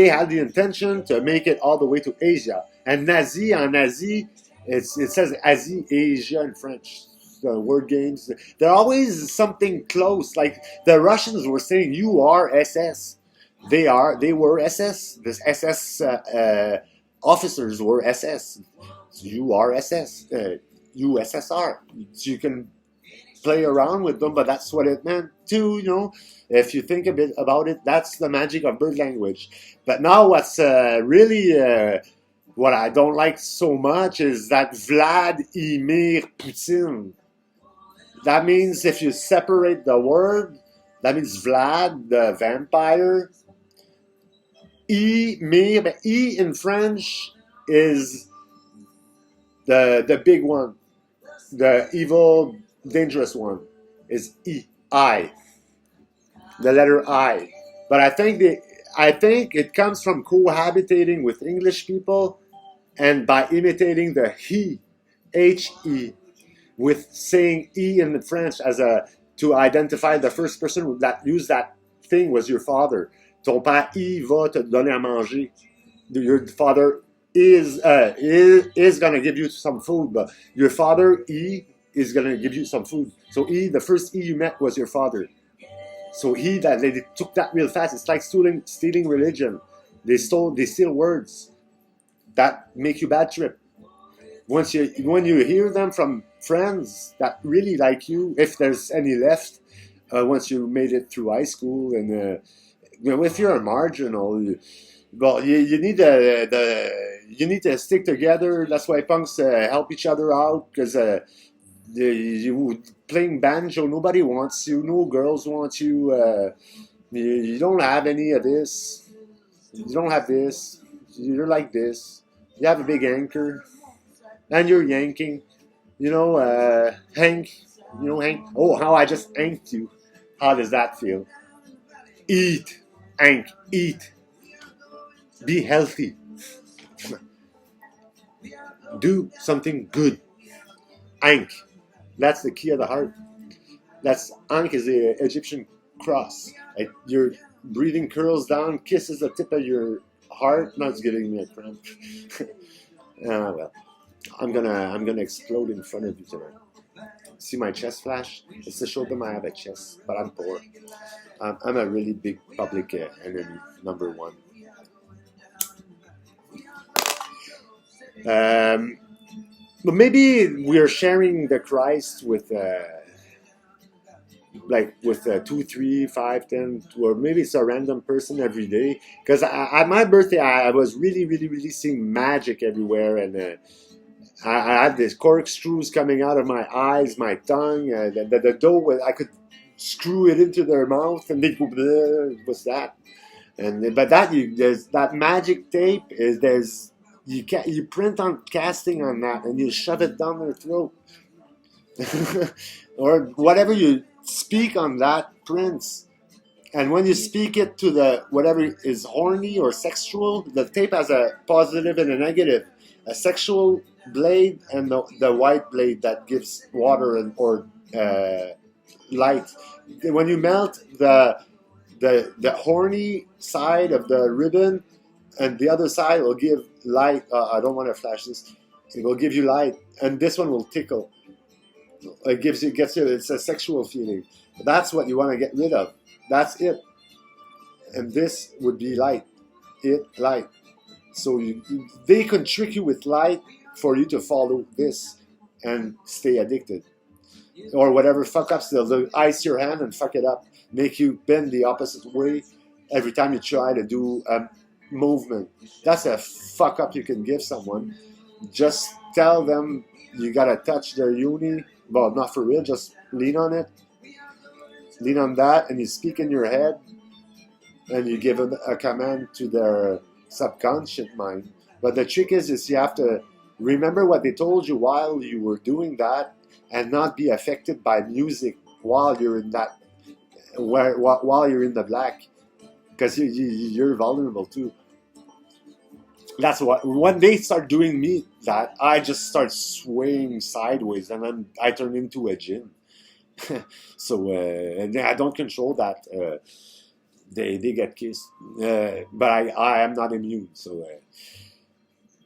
had the intention to make it all the way to Asia, and Nazi, it says Asie, Asia in French. The word games, they're always something close. Like the Russians were saying, "You are SS." They were SS. This SS officers were SS. You are SS. USSR. So you can play around with them, but that's what it meant too. If you think a bit about it, that's the magic of bird language. But now what's really what I don't like so much is that Vladimir Putin. That means if you separate the word, that means Vlad, the vampire. Mir, E in French is the big one. The evil, dangerous one is I, the letter I. But I think it comes from cohabitating with English people and by imitating the he, He, with saying E in French as a to identify the first person that used that thing was your father. Ton père, il va te donner à manger. Your father is gonna give you some food, but your father, he, is gonna give you some food. So he, the first he you met was your father. So they took that real fast. It's like stealing religion. They steal words that make you bad trip. When you hear them from friends that really like you, if there's any left, once you made it through high school, and if you're a marginal, you need you need to stick together. That's why punks help each other out, because you playing banjo, nobody wants you, no girls want you. You don't have any of this. You don't have this. You're like this. You have a big anchor, and you're yanking. Hank. Hank. Oh, how I just hanked you. How does that feel? Eat, Hank. Eat. Be healthy. Do something good. Ankh. That's the key of the heart. That's Ankh is the Egyptian cross. Your breathing curls down, kisses the tip of your heart. Now it's giving me a cramp. Well, I'm gonna explode in front of you tonight. See my chest flash? It's to show them I have a chest, but I'm poor. I'm a really big public enemy, number one. But maybe we're sharing the Christ with with 2, 3, 5, 10, or maybe it's a random person every day. Because at my birthday, I was really, really, really seeing magic everywhere, and I had these corkscrews coming out of my eyes, my tongue, the dough. I could screw it into their mouth, and they go, what's that? But there's that magic tape is you print on casting on that, and you shove it down their throat, or whatever you speak on that prints. And when you speak it to the whatever is horny or sexual, the tape has a positive and a negative. A sexual blade and the white blade that gives water or light. When you melt the horny side of the ribbon, and the other side will give light. I don't want to flash this. It will give you light, and this one will tickle. It gets you. It's a sexual feeling. That's what you want to get rid of. That's it. And this would be light. Light. So they can trick you with light for you to follow this and stay addicted. Or whatever fuck ups, they'll ice your hand and fuck it up. Make you bend the opposite way every time you try to do a movement. That's a fuck up you can give someone. Just tell them you gotta touch their uni. Well, not for real, just lean on it. Lean on that, and you speak in your head, and you give a command to their subconscious mind. But the trick is you have to remember what they told you while you were doing that, and not be affected by music while you're in that, while you're in the black, because you're vulnerable too. That's what when they start doing me that, I just start swaying sideways, and then I turn into a djinn. So and I don't control that. They get kissed, but I am not immune. So,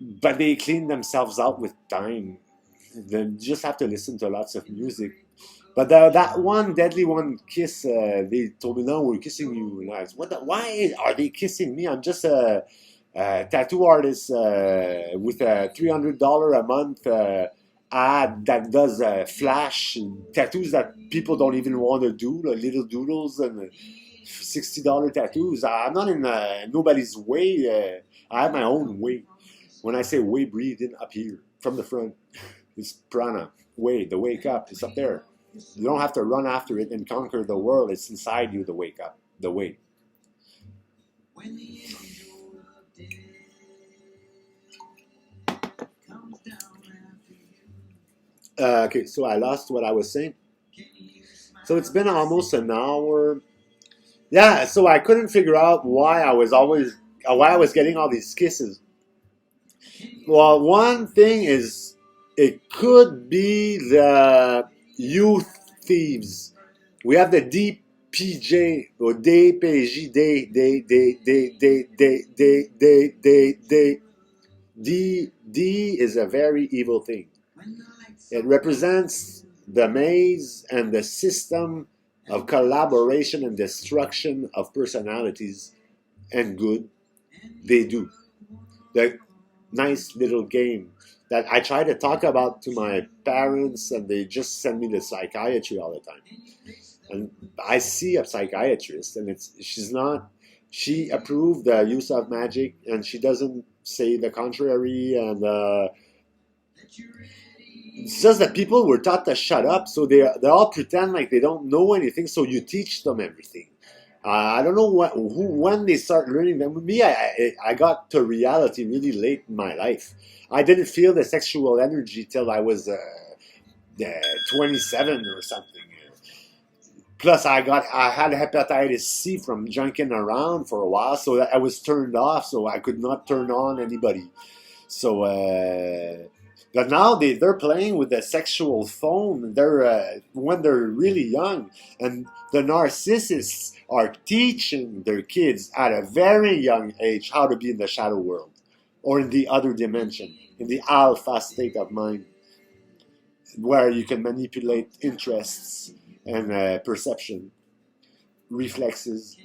but they clean themselves out with time. Then you just have to listen to lots of music. But that one deadly one kiss, they told me, no, we're kissing you. And I was, why are they kissing me? I'm just a tattoo artist with a $300 a month ad that does flash tattoos that people don't even want to do, like little doodles. And $60 tattoos. I'm not in nobody's way. I have my own way. When I say way, breathe in up here from the front. It's prana. Way, the wake up. It's up there. You don't have to run after it and conquer the world. It's inside you, the wake up. The way. Okay, so I lost what I was saying. So it's been almost an hour. Yeah, so I couldn't figure out why I was getting all these kisses. Well, one thing is, it could be the youth thieves. We have the DPJ or DPJ, D is a very evil thing. It represents the maze and the system of collaboration and destruction of personalities and good. They do. The nice little game that I try to talk about to my parents, and they just send me to psychiatry all the time. And I see a psychiatrist, and she approved the use of magic, and she doesn't say the contrary, and it's just that people were taught to shut up, so they all pretend like they don't know anything, so you teach them everything. I don't know when they start learning them. With me, I got to reality really late in my life. I didn't feel the sexual energy till I was 27 or something. Plus, I had hepatitis C from junking around for a while, so I was turned off, so I could not turn on anybody. So, but now they're playing with the sexual phone. When they're really young, and the narcissists are teaching their kids at a very young age how to be in the shadow world, or in the other dimension, in the alpha state of mind, where you can manipulate interests and perception, reflexes,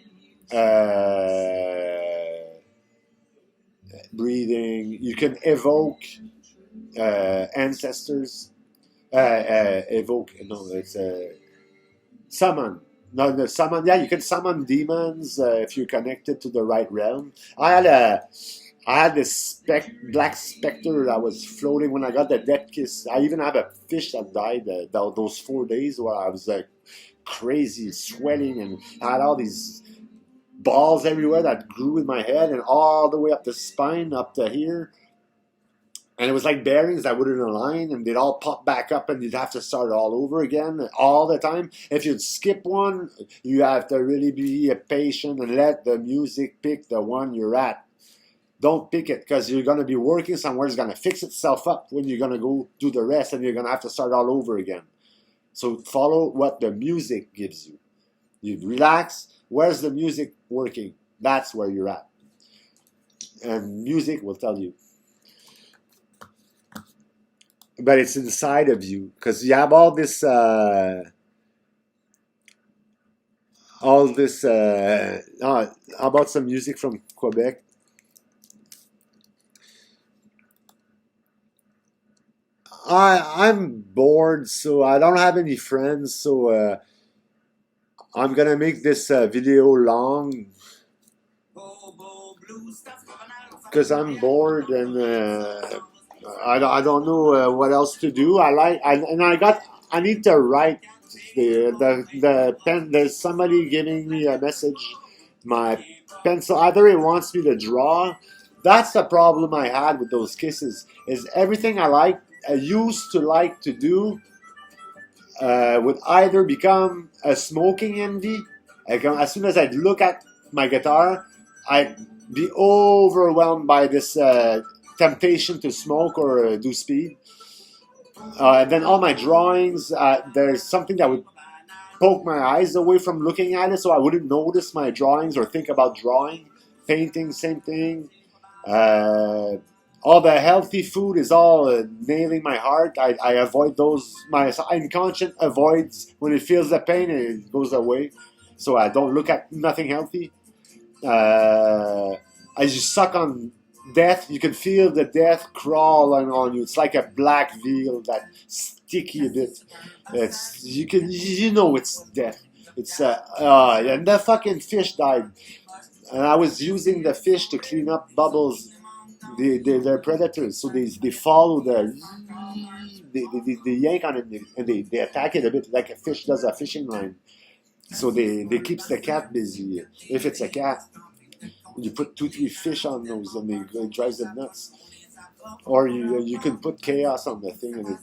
breathing. You can evoke ancestors. Evoke, no, it's summon. No, summon. Yeah, you can summon demons if you're connected to the right realm. I had this black specter that was floating when I got the death kiss. I even have a fish that died those 4 days where I was crazy, sweating, and I had all these balls everywhere that grew in my head and all the way up the spine, up to here. And it was like bearings that wouldn't align, and they'd all pop back up, and you'd have to start all over again all the time. If you'd skip one, you have to really be patient and let the music pick the one you're at. Don't pick it, because you're going to be working somewhere. It's going to fix itself up when you're going to go do the rest, and you're going to have to start all over again. So follow what the music gives you. You relax. Where's the music working? That's where you're at. And music will tell you. But it's inside of you, because you have all this how about some music from Quebec? I'm bored, so I don't have any friends, so I'm gonna make this video long because I'm bored, and I don't know what else to do. I need to write the pen. There's somebody giving me a message. My pencil, either it wants me to draw. That's the problem I had with those kisses. Is everything I used to like to do would either become a smoking envy. As soon as I'd look at my guitar, I'd be overwhelmed by this temptation to smoke or do speed. And then all my drawings, there's something that would poke my eyes away from looking at it, so I wouldn't notice my drawings or think about drawing. Painting, same thing. All the healthy food is all nailing my heart. I avoid those. My unconscious avoids when it feels the pain and it goes away. So I don't look at nothing healthy. As you suck on death, you can feel the death crawling on you. It's like a black veil, that sticky bit. You know it's death. It's and the fucking fish died, and I was using the fish to clean up bubbles. They're predators, so they follow they yank on it and they attack it a bit like a fish does a fishing line. So they keeps the cat busy. If it's a cat, you put 2-3 fish on those and it drives them nuts. Or you can put chaos on the thing and it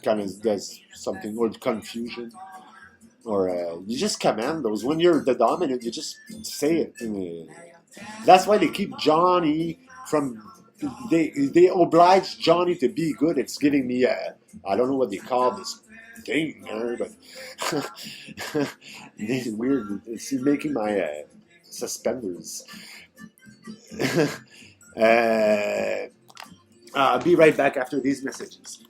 kind of does something, or confusion. Or you just command those. When you're the dominant, you just say it. That's why they keep Johnny from. They oblige Johnny to be good. It's giving me I don't know what they call this thing, but it's weird. It's making my suspenders. I'll be right back after these messages.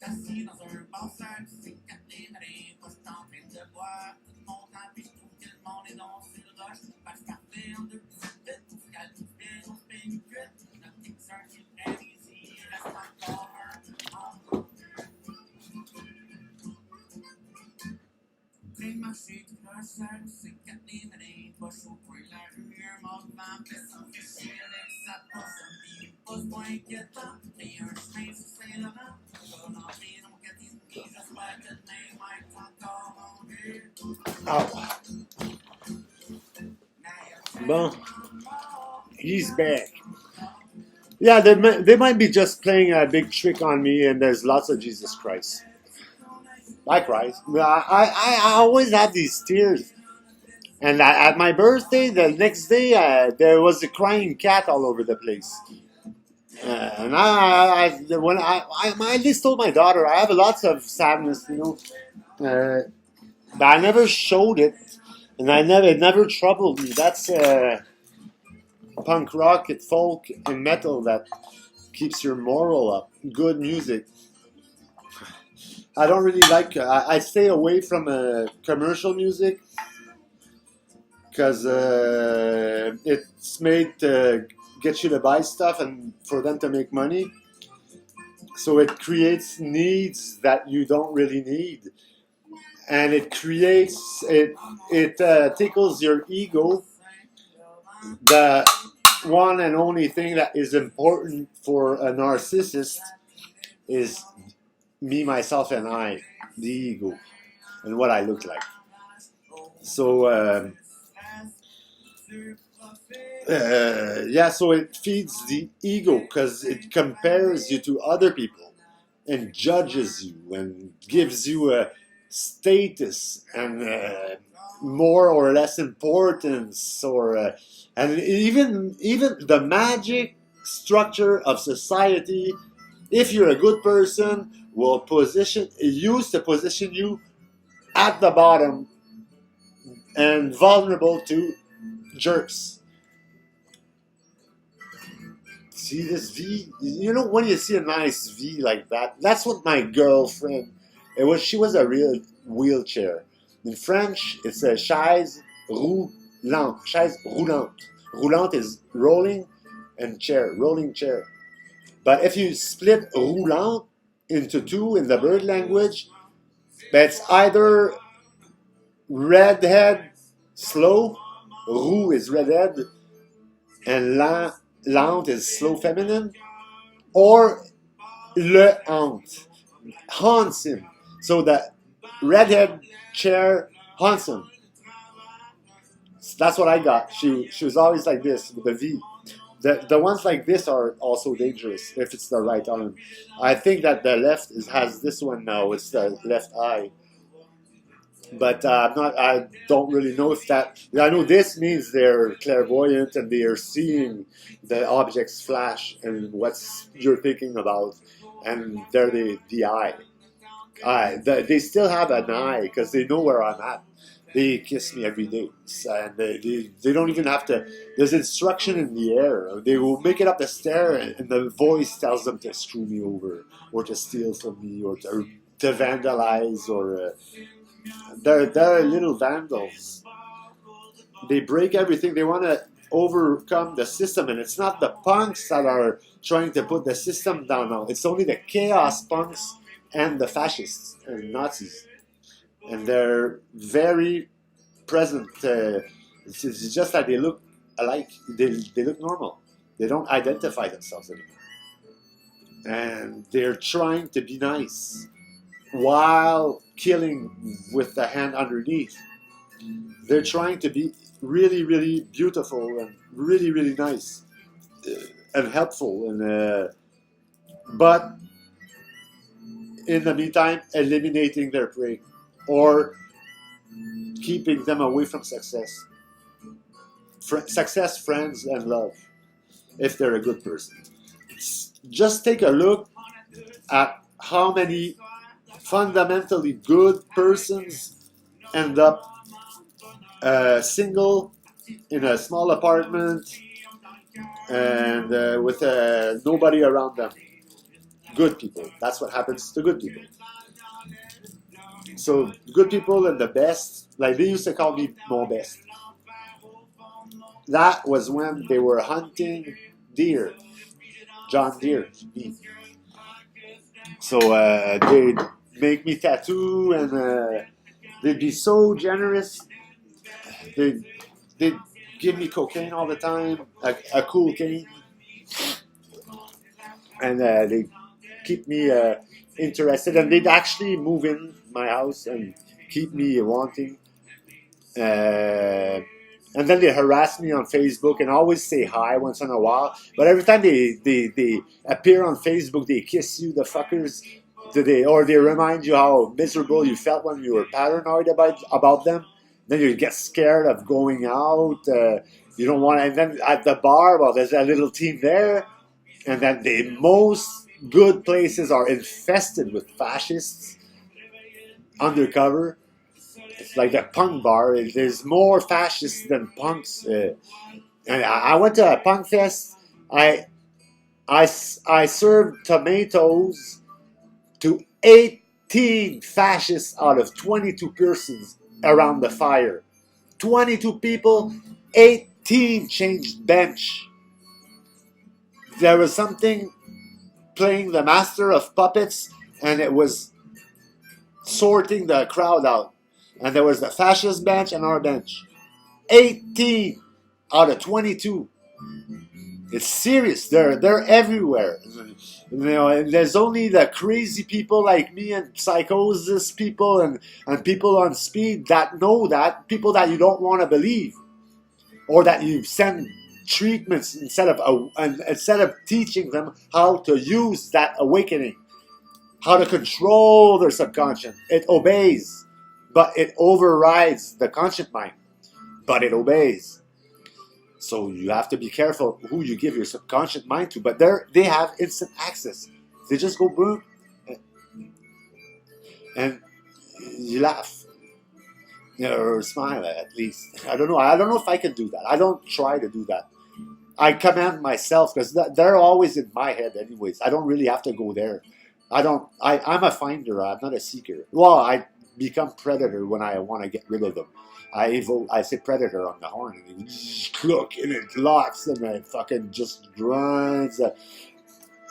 Assis dans un bar sac, c'est capté marin, pas je en train de boire, tout le monde a puis je trouve que le monde est dans sur le roche, parce parfait en deux petites bêtes, tout ce qu'elle tout bien, on se paye une cuite, notre mixeur qui est prêt ici, il reste encore un train de marché, tout le sac, c'est capté marin, pas chaud pour la rue, un mouvement fait son fichier avec sa poche, un billet pas ce point inquiétant, mais un chemin sur Saint-Laurent. Oh. Bon, he's back. Yeah, they might be just playing a big trick on me, and there's lots of Jesus Christ. I cry. I always have these tears. And at my birthday, the next day, there was a crying cat all over the place. And I just told my daughter I have lots of sadness, but I never showed it, and it never troubled me. That's punk rock, folk, and metal that keeps your moral up. Good music. I don't really like. I stay away from commercial music because it's made to get you to buy stuff and for them to make money. So it creates needs that you don't really need, and it tickles your ego. The one and only thing that is important for a narcissist is me, myself, and I, the ego, and what I look like. So so it feeds the ego because it compares you to other people and judges you and gives you a status and more or less importance, and even the magic structure of society. If you're a good person, will use to position you at the bottom and vulnerable to jerks. See this V? When you see a nice V like that, that's what my girlfriend. She was a real wheelchair. In French, it's a chaise roulante. Chaise roulante. Roulante is rolling, and rolling chair. But if you split roulante into two in the bird language, that's either redhead, slow. Roux is redhead, and lente is slow feminine, or le haunts him. So the redhead chair haunts him. So that's what I got. She was always like this with a V. The ones like this are also dangerous if it's the right arm. I think that the left has this one now. It's the left eye. But I don't really know if that. I know this means they're clairvoyant and they are seeing the objects flash and what you're thinking about, and they're the eye. They still have an eye because they know where I'm at. They kiss me every day, and they don't even have to. There's instruction in the air. They will make it up the stair, and the voice tells them to screw me over, or to steal from me, or to vandalize, or They're little vandals. They break everything. They want to overcome the system, and it's not the punks that are trying to put the system down now. It's only the chaos punks and the fascists and Nazis, and they're very present. It's just that they look alike. They look normal. They don't identify themselves anymore, and they're trying to be nice while killing with the hand underneath. They're trying to be really, really beautiful and really, really nice and helpful, and but in the meantime, eliminating their prey or keeping them away from success. Success, friends, and love, if they're a good person. Just take a look at how many fundamentally good persons end up single in a small apartment and with nobody around them. Good people. That's what happens to good people. So good people and the best, like they used to call me mon best. That was when they were hunting deer, John Deere. So they'd make me tattoo, and they'd be so generous. They'd give me cocaine all the time, a cool cane, and they keep me interested. And they'd actually move in my house and keep me wanting. And then they harass me on Facebook and always say hi once in a while. But every time they appear on Facebook, they kiss you, the fuckers. Or they remind you how miserable you felt when you were paranoid about them. Then you get scared of going out. You don't want to. And then at the bar, well, there's a little team there. And then the most good places are infested with fascists undercover. It's like a punk bar. There's more fascists than punks. And I went to a punk fest. I served tomatoes to 18 fascists out of 22 persons around the fire. 22 people, 18 changed bench. There was something playing the master of puppets, and it was sorting the crowd out. And there was the fascist bench and our bench. 18 out of 22. It's serious. They're everywhere. You know, and there's only the crazy people like me and psychosis people and people on speed that know that. People that you don't want to believe. Or that you send treatments instead of teaching them how to use that awakening. How to control their subconscious. It obeys. But it overrides the conscious mind. But it obeys. So you have to be careful who you give your subconscious mind to. But they have instant access. They just go boom. And you laugh. Or smile at least. I don't know. I don't know if I can do that. I don't try to do that. I command myself because they're always in my head anyways. I don't really have to go there. I'm a finder. I'm not a seeker. Well, I become predator when I want to get rid of them. I say predator on the horn and it click and it locks and it fucking just grinds.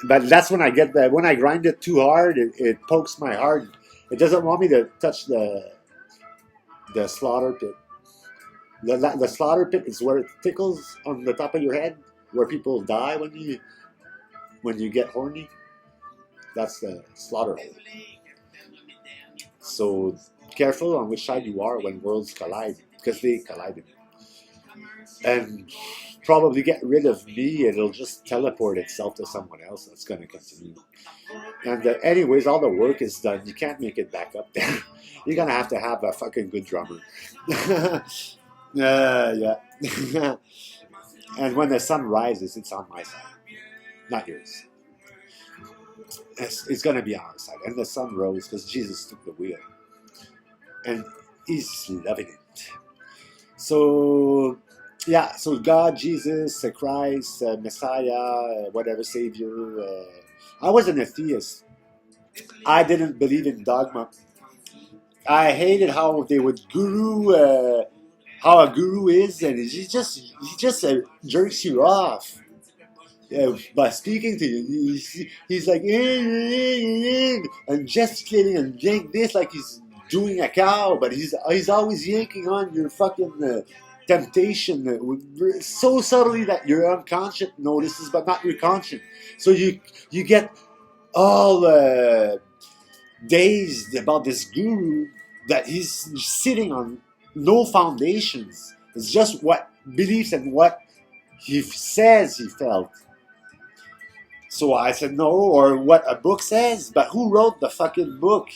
But that's when I get that. When I grind it too hard, it pokes my heart. It doesn't want me to touch the slaughter pit. The slaughter pit is where it tickles on the top of your head, where people die when you get horny. That's the slaughter hole. So careful on which side you are when worlds collide, because they collide. And probably get rid of me, it'll just teleport itself to someone else that's going to continue. And anyways, all the work is done. You can't make it back up there. You're going to have a fucking good drummer. Yeah. And when the sun rises, it's on my side, not yours. It's going to be on our side. And the sun rose because Jesus took the wheel. And he's loving it. So, yeah, so God, Jesus, Christ, Messiah, whatever, Savior. I was an atheist. I didn't believe in dogma. I hated how they would how a guru is, and he just jerks you off. By speaking to you, he's like and gesticulating and yank this like he's doing a cow, but he's always yanking on your fucking temptation so subtly that your unconscious notices, but not your conscious. So you get all dazed about this guru that he's sitting on no foundations. It's just what beliefs and what he says he felt. So I said no, or what a book says, but who wrote the fucking book?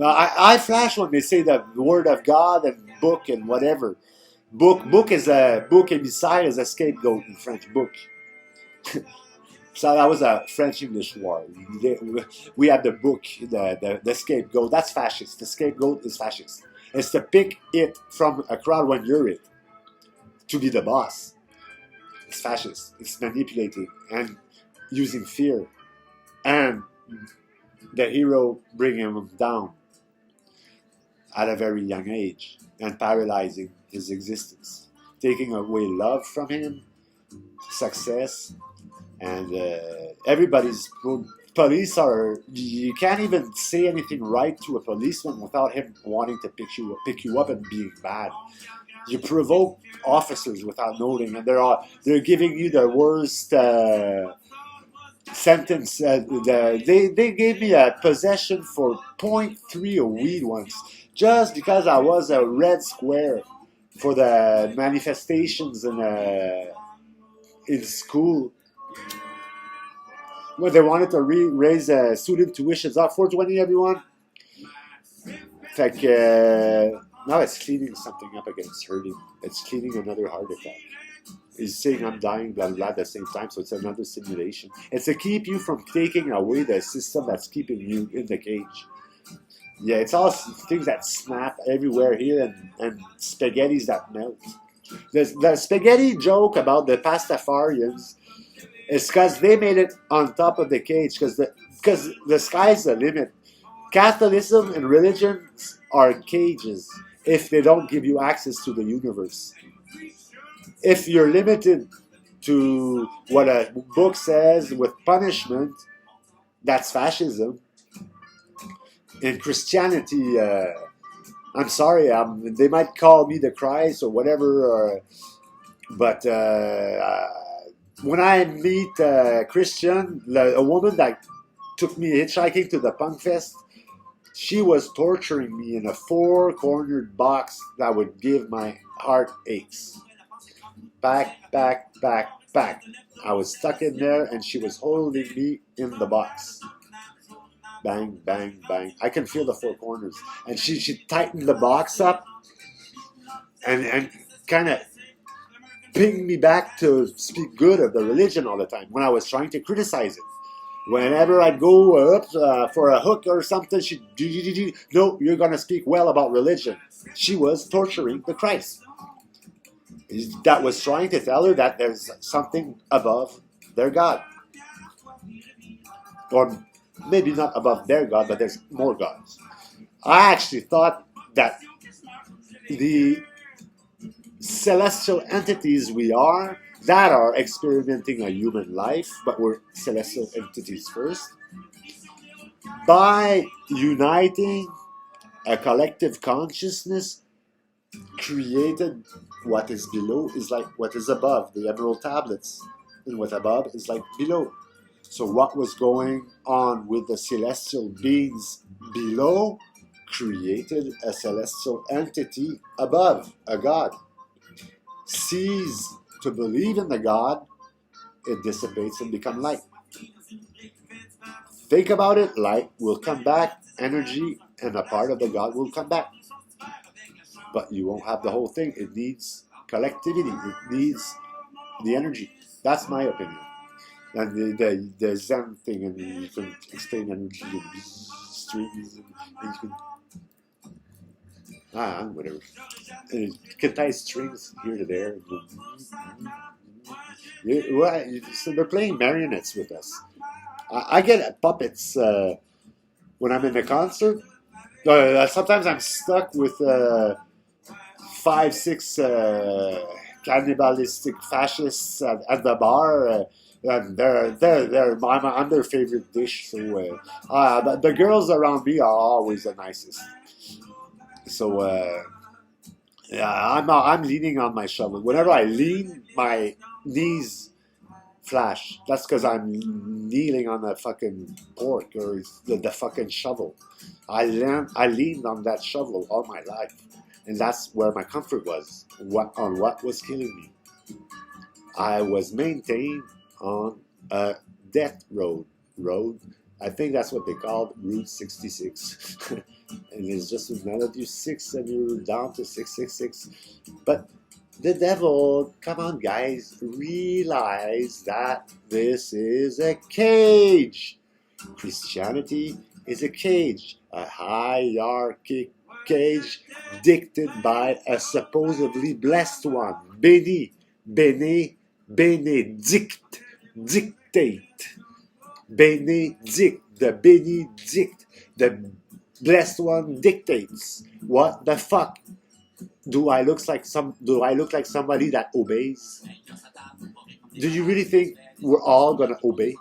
I flash when they say the word of God and book and whatever. Book is a book, and beside is a scapegoat in French. Book. So that was a French-English war. We had the book, the scapegoat. That's fascist. The scapegoat is fascist. It's to pick it from a crowd when you're it, to be the boss. It's fascist. It's manipulating and using fear, and the hero bringing him down at a very young age and paralyzing his existence, taking away love from him, success, and everybody's police are. You can't even say anything right to a policeman without him wanting to pick you up and being bad. You provoke officers without noting, and they're giving you the worst sentence. They gave me a possession for 0.3 of weed once, just because I was a red square for the manifestations in school. Well, they wanted to raise student tuitions up 420, everyone. Like, now it's cleaning something up again. It's hurting. It's cleaning another heart attack. It's saying I'm dying, blah, blah, blah, at the same time, so it's another simulation. It's to keep you from taking away the system that's keeping you in the cage. Yeah, it's all things that snap everywhere here and spaghettis that melt. The spaghetti joke about the Pastafarians, it's because they made it on top of the cage, because the sky's the limit. Catholicism and religion are cages if they don't give you access to the universe. If you're limited to what a book says with punishment, that's fascism. In Christianity, I'm sorry, they might call me the Christ or whatever, but when I meet a Christian, a woman that took me hitchhiking to the punk fest, she was torturing me in a four-cornered box that would give my heart aches. Back. I was stuck in there, and she was holding me in the box. Bang, bang, bang. I can feel the four corners. And she tightened the box up and kind of pinged me back to speak good of the religion all the time when I was trying to criticize it. Whenever I'd go up for a hook or something, she'd no, you're going to speak well about religion. She was torturing the Christ. That was trying to tell her that there's something above their God. Or maybe not above their God, but there's more gods. I actually thought that the celestial entities we are, that are experimenting a human life, but we're celestial entities first, by uniting a collective consciousness, created what is below is like what is above, the emerald tablets, and what above is like below. So what was going on with the celestial beings below created a celestial entity above, a god. Cease to believe in the god, it dissipates and becomes light. Think about it, light will come back, energy and a part of the god will come back. But you won't have the whole thing. It needs collectivity. It needs the energy. That's my opinion. And the Zen thing, and you can explain energy and strings, and you can whatever. And you can tie strings here to there. So they're playing marionettes with us. I get puppets when I'm in a concert. Sometimes I'm stuck with 5, 6 cannibalistic fascists at the bar. And I'm their favorite dish. So the girls around me are always the nicest. So yeah, I'm leaning on my shovel. Whenever I lean, my knees flash. That's because I'm kneeling on the fucking pork or the fucking shovel. I leaned on that shovel all my life, and that's where my comfort was. What was killing me? I was maintained on a death road. I think that's what they called Route 66. And it's just another you 6 and you're down to 666. But the devil, come on guys, realize that this is a cage. Christianity is a cage, a hierarchic cage dictated by a supposedly blessed one. Benedict, dictate. Benedict, the Benedict, the blessed one dictates. What the fuck? Do I look like somebody that obeys? Do you really think we're all gonna obey?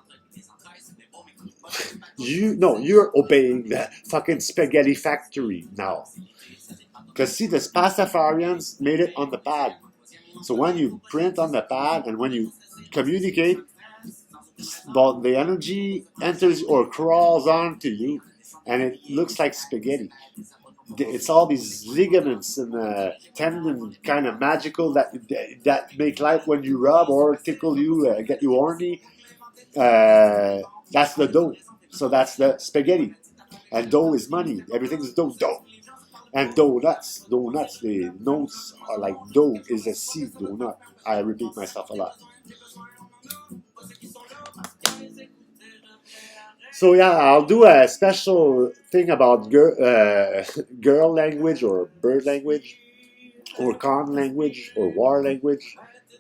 You're obeying the fucking spaghetti factory now. Because see, the Pastafarians made it on the pad. So when you print on the pad and when you communicate, well, the energy enters or crawls onto you, and it looks like spaghetti. It's all these ligaments and tendon kind of magical that make life when you rub or tickle you, get you horny. That's the dough. So that's the spaghetti. And dough is money. Everything's dough. And donuts. The notes are like dough is a seed donut. I repeat myself a lot. So yeah, I'll do a special thing about girl language or bird language or con language or war language.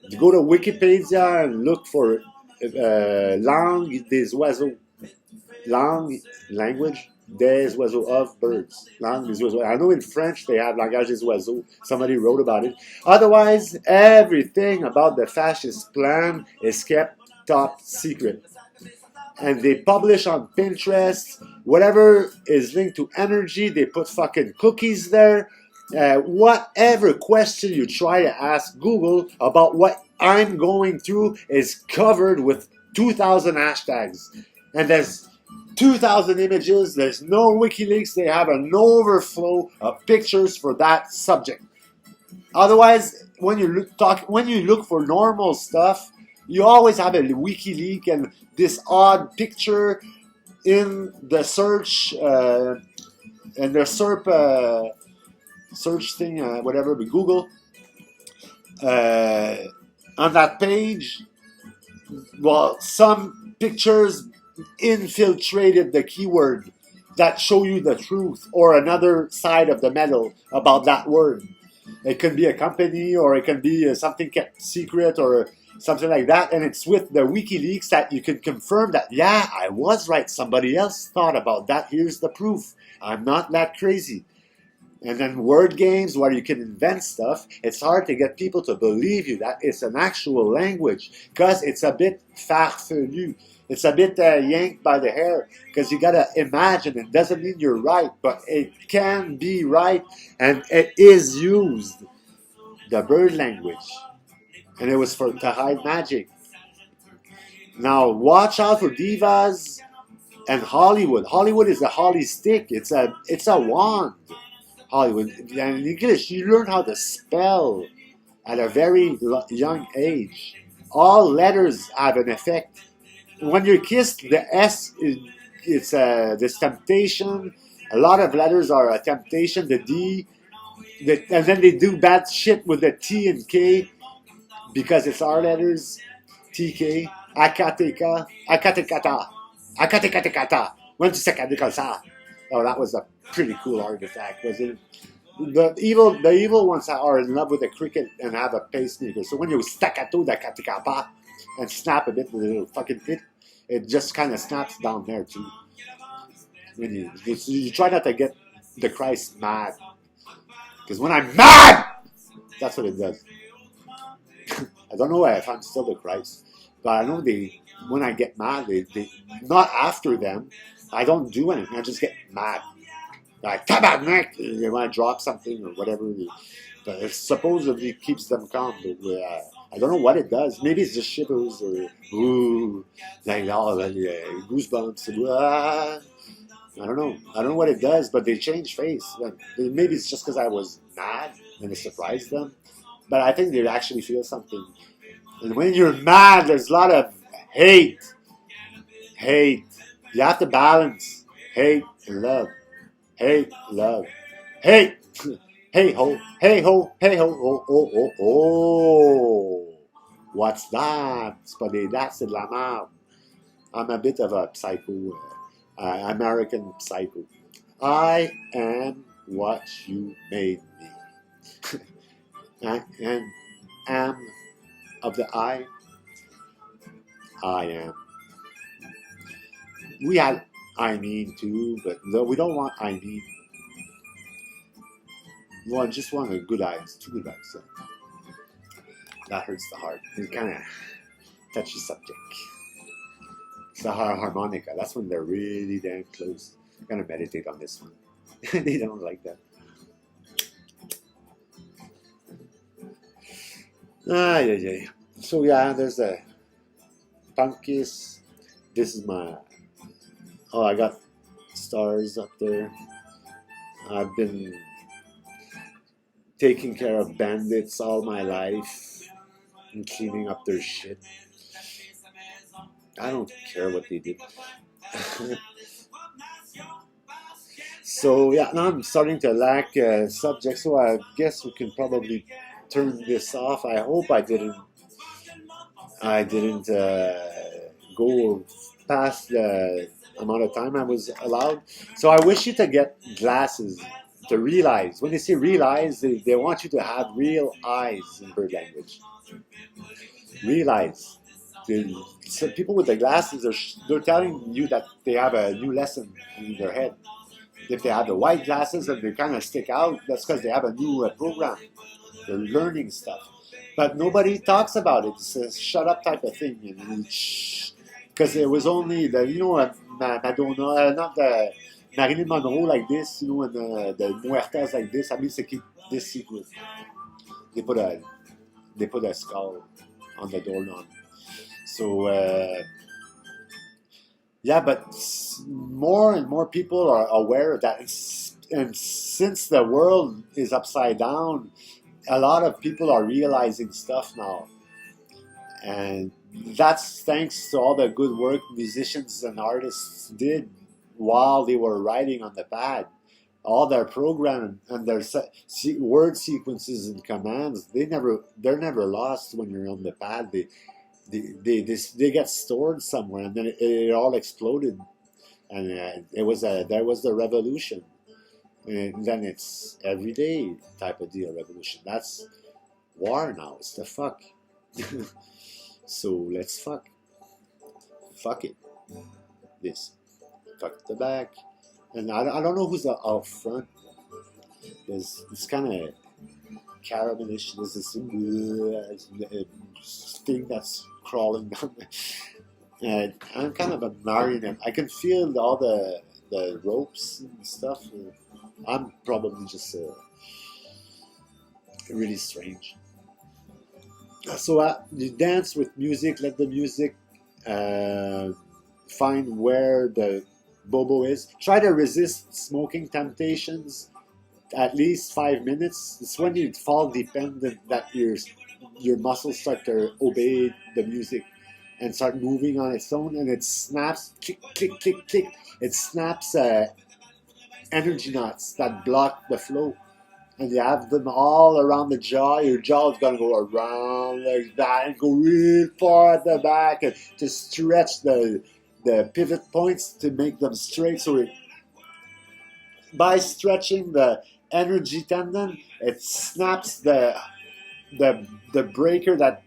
You go to Wikipedia and look for langue des oiseaux. Langue, language des oiseaux of birds. Langue des oiseaux. I know in French they have langage des oiseaux. Somebody wrote about it. Otherwise, everything about the fascist plan is kept top secret. And they publish on Pinterest. Whatever is linked to energy, they put fucking cookies there. Whatever question you try to ask Google about what I'm going through is covered with 2,000 hashtags. And there's 2,000 images. There's no WikiLeaks. They have an overflow of pictures for that subject. Otherwise, when you look for normal stuff, you always have a WikiLeaks and this odd picture in the search and the search thing, whatever, with Google. On that page, well, some pictures infiltrated the keyword that show you the truth or another side of the medal about that word. It can be a company or it can be something kept secret or something like that. And it's with the WikiLeaks that you can confirm that, yeah, I was right. Somebody else thought about that. Here's the proof. I'm not that crazy. And then word games where you can invent stuff. It's hard to get people to believe you that it's an actual language because it's a bit farfelu. It's a bit yanked by the hair because you gotta imagine. It doesn't mean you're right, but it can be right, and it is used. The bird language, and it was to hide magic. Now watch out for divas and Hollywood. Hollywood is a holly stick. It's a wand. Hollywood. And in English, you learn how to spell at a very young age. All letters have an effect. When you're kissed, the S it's this temptation. A lot of letters are a temptation. The D, and then they do bad shit with the T and K because it's our letters. TK, Akateka, Akatekata, Akatekata. When to say Oh, that was a pretty cool artifact, wasn't it? The evil ones are in love with a cricket and have a pacemaker. So when you staccato the katikapa and snap a bit with a little fucking hit, it just kind of snaps down there too. When you try not to get the Christ mad. Because when I'm mad, that's what it does. I don't know if I'm still the Christ, but I know when I get mad, they not after them. I don't do anything. I just get mad. Like tabarnak, they want to drop something or whatever. But it supposedly keeps them calm. But I don't know what it does. Maybe it's just shivers or ooh, like goosebumps. I don't know. I don't know what it does, but they change face. Maybe it's just because I was mad and it surprised them. But I think they actually feel something. And when you're mad, there's a lot of hate. Hate. You have to balance hate and love. Hate, love. Hate. Hey ho, hey ho, hey ho, oh, oh, oh, oh. What's that? C'est pas des dates, c'est de la merde. I'm a bit of a psycho, American psycho. I am what you made me. And am of the I am. We had I mean too, but no, we don't want I mean. We just want a good eyes, two good eyes. So that hurts the heart. It's kind of touchy subject. It's the harmonica. That's when they're really damn close. I'm gonna meditate on this one. They don't like that. Yeah. So yeah, there's a punkies. This is my. Oh, I got stars up there. I've been taking care of bandits all my life and cleaning up their shit. I don't care what they did. So yeah, now I'm starting to lack subject, so I guess we can probably turn this off. I hope I didn't go past the amount of time I was allowed. So I wish you to get glasses to realize. When they say realize, they want you to have real eyes in bird language. Realize. So people with the glasses, they're telling you that they have a new lesson in their head. If they have the white glasses and they kind of stick out, that's because they have a new program. They're learning stuff. But nobody talks about it. It's a shut up type of thing. Because it was only Madonna, not the Marilyn Monroe like this, and the Muertas like this. I mean, to keep this secret. They put a skull on the doorknob. So, yeah, but more and more people are aware of that. And since the world is upside down, a lot of people are realizing stuff now. And that's thanks to all the good work musicians and artists did while they were writing on the pad. All their programming and their word sequences and commands, they're never lost when you're on the pad. They get stored somewhere, and then it all exploded, and there was the revolution, and then it's everyday type of deal revolution. That's war now. It's the fuck. So let's fuck it. This fuck the back, and I don't know who's out front. It's kind of caramelish. There's this thing that's crawling down. And I'm kind of admiring them. I can feel all the ropes and stuff. I'm probably just really strange. So you dance with music. Let the music find where the bobo is. Try to resist smoking temptations. At least 5 minutes. It's when you fall dependent that your muscles start to obey the music and start moving on its own, and it snaps, click, click, click, click. It snaps energy knots that block the flow, and you have them all around the jaw. Your jaw is gonna go around like that and go real far at the back, and to stretch the pivot points to make them straight. So by stretching the energy tendon, it snaps the breaker that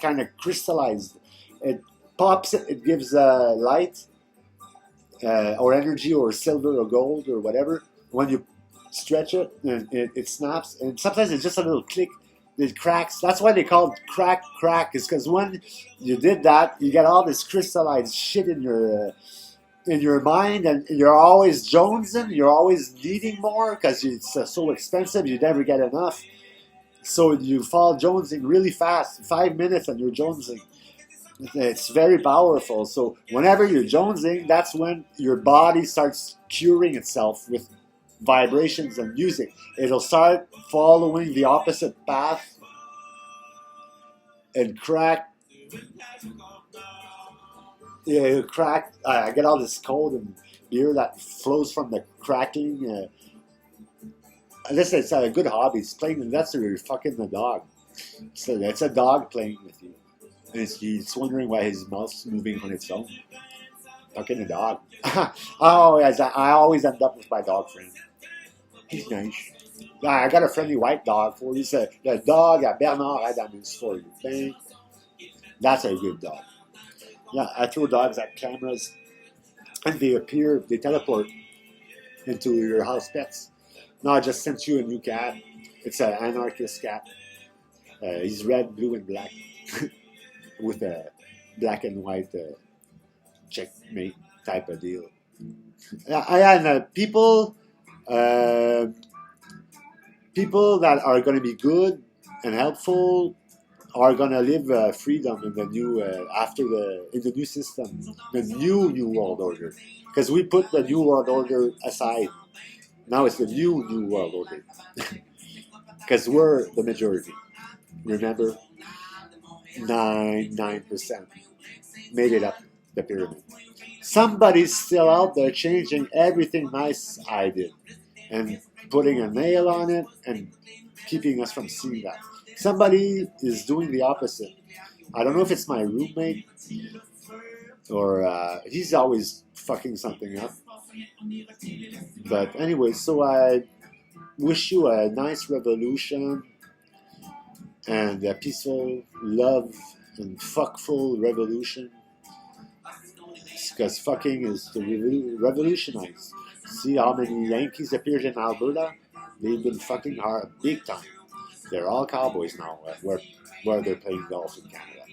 kind of crystallized. It pops it. It gives light or energy or silver or gold or whatever. When you stretch it, and it snaps. And sometimes it's just a little click. It cracks. That's why they call it crack. Is because when you did that, you get all this crystallized shit in your mind, and you're always jonesing. You're always needing more because it's so expensive. You never get enough. So you fall jonesing really fast. 5 minutes and you're jonesing. It's very powerful. So whenever you're jonesing, that's when your body starts curing itself with vibrations and music. It'll start following the opposite path and crack. Yeah, it'll crack. I get all this cold and beer that flows from the cracking. Listen, it's a good hobby. It's playing. That's where you're fucking the dog. So it's a dog playing with you. And he's wondering why his mouth's moving on its own. Fucking a dog. Oh, yes, I always end up with my dog friend. He's nice. I got a friendly white dog for you. The dog at Bernard Adams for you. Bang. That's a good dog. Yeah, I throw dogs at cameras and they appear, they teleport into your house pets. No, I just sent you a new cat. It's an anarchist cat. He's red, blue, and black. With a black and white checkmate type of deal. And people that are going to be good and helpful are going to live freedom in the new in the new system, the new world order. Because we put the new world order aside. Now it's the new world order. Because we're the majority. Remember? 9% made it up the pyramid. Somebody's still out there changing everything nice I did and putting a nail on it and keeping us from seeing that. Somebody is doing the opposite. I don't know if it's my roommate or he's always fucking something up. But anyway, so I wish you a nice revolution and a peaceful, love, and fuckful revolution. Because fucking is to revolutionize. See how many Yankees appeared in Alberta? They've been fucking hard, big time. They're all cowboys now, where they're playing golf in Canada.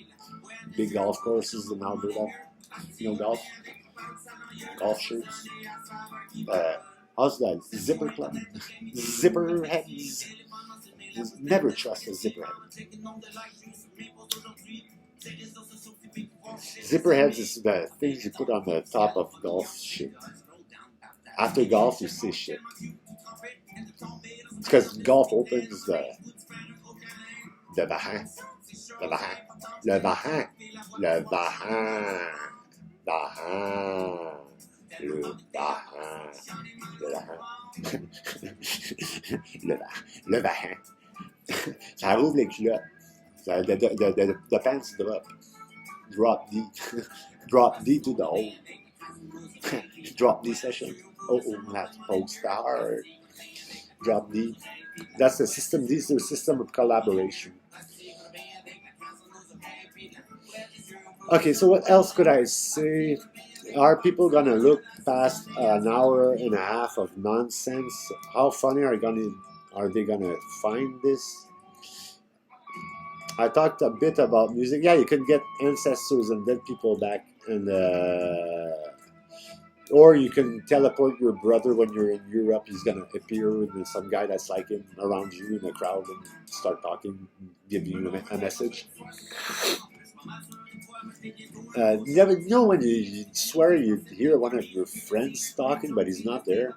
Big golf courses in Alberta. You know golf? Golf shirts. How's that? Zipper club? Zipper heads? Never trust a zipper head. Zipper heads is the things you put on the top of golf shit. After golf, you say shit. It's because golf opens the Bahan. Le Bahan. Le Bahan. Le Bahan. Bahan. Le Bahan. Le Bahan. Ça rouvre les culottes. The pants drop. Drop D. Drop D to the hole. Drop D session. Oh, that pokes the heart. Drop D. That's the system. This is the system of collaboration. Okay, so what else could I say? Are people gonna look past an hour and a half of nonsense? How funny are they gonna find this? I talked a bit about music. Yeah, you can get ancestors and dead people back, and or you can teleport your brother when you're in Europe. He's gonna appear with some guy that's like him around you in a crowd and start talking, give you a message. You never know when you swear you hear one of your friends talking, but he's not there.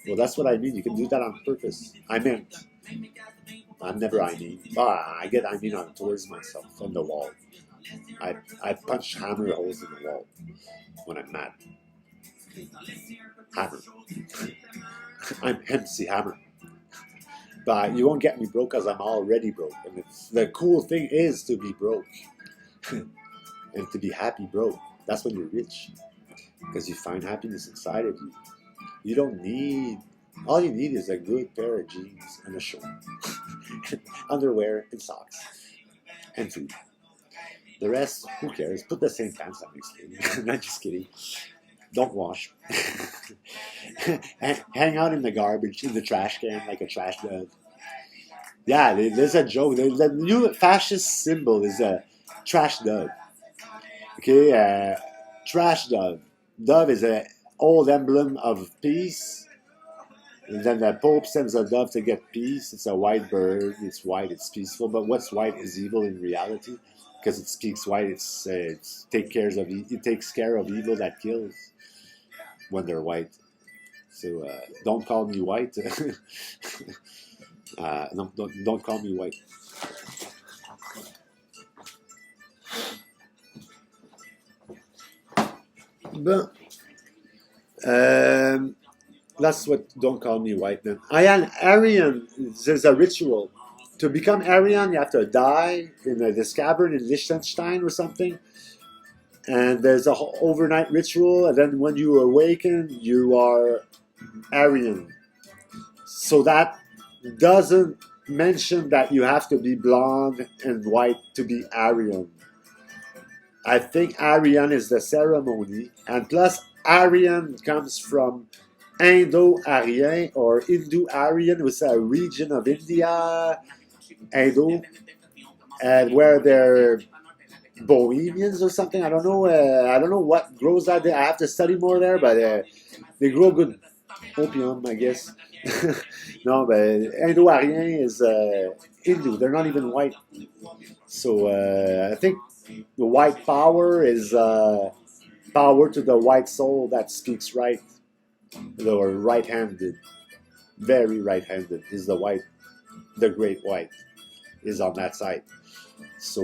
Well, that's what I mean. You can do that on purpose. I meant. I'm never I mean. I get I mean on towards myself on the wall. I punch hammer holes in the wall when I'm mad. Hammer. I'm MC Hammer. But you won't get me broke because I'm already broke. And the cool thing is to be broke. And to be happy broke. That's when you're rich. Because you find happiness inside of you. You don't need... All you need is a good pair of jeans and a shirt. Underwear and socks. And food. The rest, who cares? Put the same pants on next to you. I'm not just kidding. Don't wash. hang out in the garbage, in the trash can, like a trash dog. Yeah, there's a joke. The new fascist symbol is a trash dove. Okay, trash dove. Dove is an old emblem of peace. And then the Pope sends a dove to get peace. It's a white bird. It's white. It's peaceful. But what's white is evil in reality, because it speaks white. It takes care of evil that kills when they're white. So don't call me white. No, don't call me white. But that's what don't call me white then. I am Aryan. There's a ritual. To become Aryan, you have to die in this cavern in Liechtenstein or something. And there's a overnight ritual, and then when you awaken, you are Aryan. So that doesn't mention that you have to be blonde and white to be Aryan. I think Aryan is the ceremony, and plus Aryan comes from Indo-Aryan or Hindu-Aryan, which is a region of India, Indo, and where they're Bohemians or something. I don't know. I don't know what grows out there. I have to study more there, but they grow good opium, I guess. No, but Indo-Aryan is Hindu. They're not even white. So I think the white power is power to the white soul that speaks right, or right-handed, very right-handed is the white, the great white is on that side. So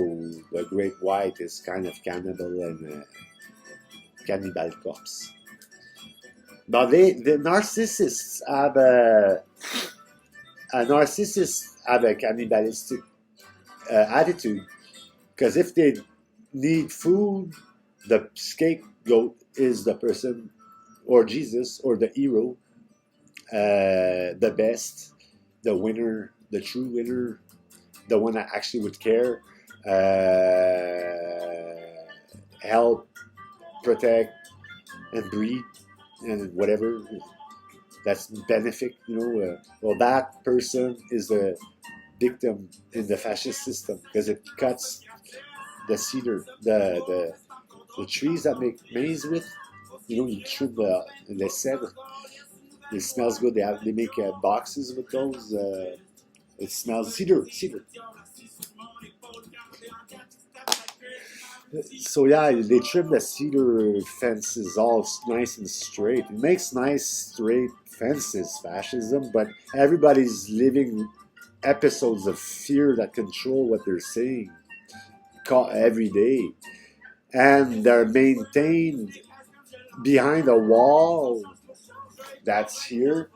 the great white is kind of cannibal and cannibal corpse. But the narcissists have a cannibalistic attitude, because if they need food, the scapegoat is the person, or Jesus, or the hero, the best, the winner, the true winner, the one that actually would care, help, protect, and breed, and whatever that's benefit, well, that person is the victim in the fascist system, because it cuts the cedar, the trees that make maize with, you trim the cedar. It smells good. They make boxes with those. It smells cedar. So yeah, they trim the cedar fences all nice and straight. It makes nice straight fences, fascism, but everybody's living episodes of fear that control what they're saying every day. And they're maintained behind a wall that's here,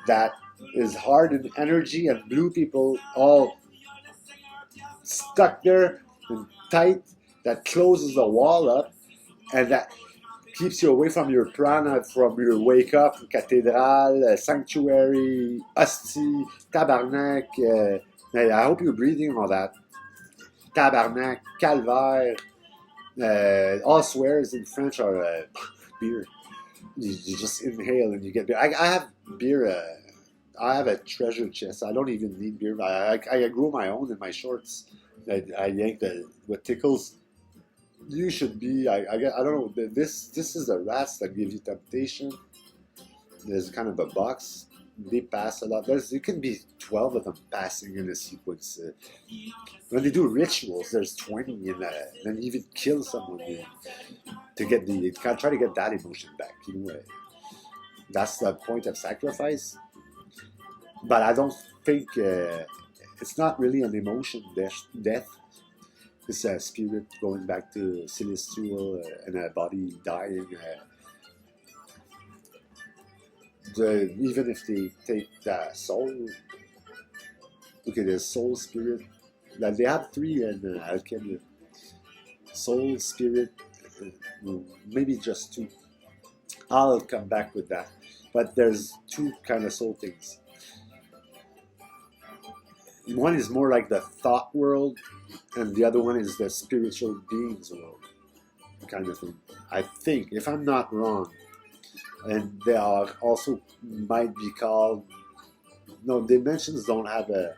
that is hard in energy, and blue people all stuck there and tight, that closes the wall up, and that keeps you away from your prana, from your wake up, cathedral, sanctuary, hostie, tabarnak. I hope you're breathing all that. Tabarnak, calvaire, all swears in French are beer. You just inhale and you get beer. I have beer. I have a treasure chest. I don't even need beer. I grow my own in my shorts. I yank what tickles. You should be. I don't know. This is the rats that give you temptation. There's kind of a box. They pass a lot. There can be 12 of them passing in a sequence. When they do rituals, there's 20 in that. Then you even kill someone to get try to get that emotion back. That's the point of sacrifice. But I don't think it's not really an emotion death. It's a spirit going back to celestial and a body dying. Even if they take the soul, the soul spirit. Like they have 3 in alchemy: soul, spirit, maybe just 2. I'll come back with that. But there's 2 kind of soul things. One is more like the thought world, and the other one is the spiritual beings world, kind of thing. I think, if I'm not wrong, and they are also might be called, no, dimensions don't have a,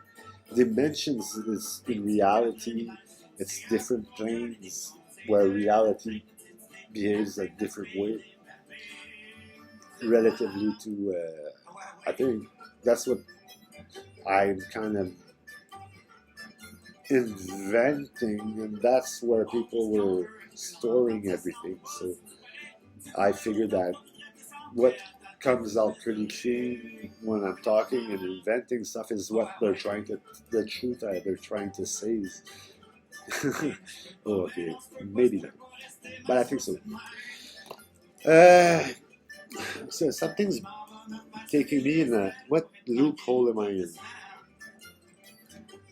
dimensions is in reality, it's different planes where reality behaves a different way relatively to, I think that's what I'm kind of inventing, and that's where people were storing everything. So I figured that what comes out pretty clean when I'm talking and inventing stuff is what they're trying to, the truth that they're trying to say is, oh, okay, maybe not, but I think so. Uh, so something's taking me in a, what loophole am I in?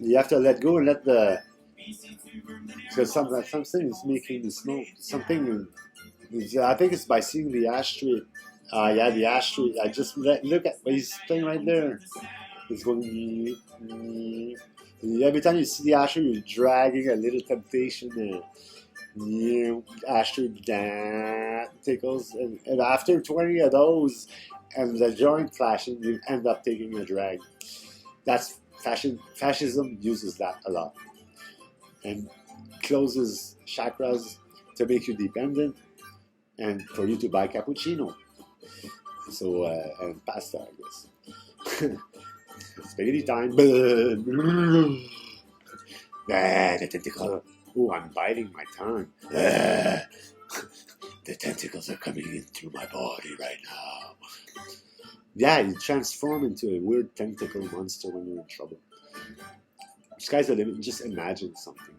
You have to let go and let the, because something is making the smoke. Something, I think it's by seeing the ashtray. Yeah, the ashtray. I just look at what he's playing right there. It's going. Every time you see the ashtray, you're dragging a little temptation. Ashtray tickles, and after 20 of those, and the joint flashing, you end up taking a drag. That's fashion. Fascism uses that a lot, and closes chakras to make you dependent and for you to buy cappuccino. So, and pasta, I guess. Spaghetti time. The tentacle. Oh, I'm biting my tongue. The tentacles are coming in through my body right now. Yeah, you transform into a weird tentacle monster when you're in trouble. Sky's the limit. Just imagine something.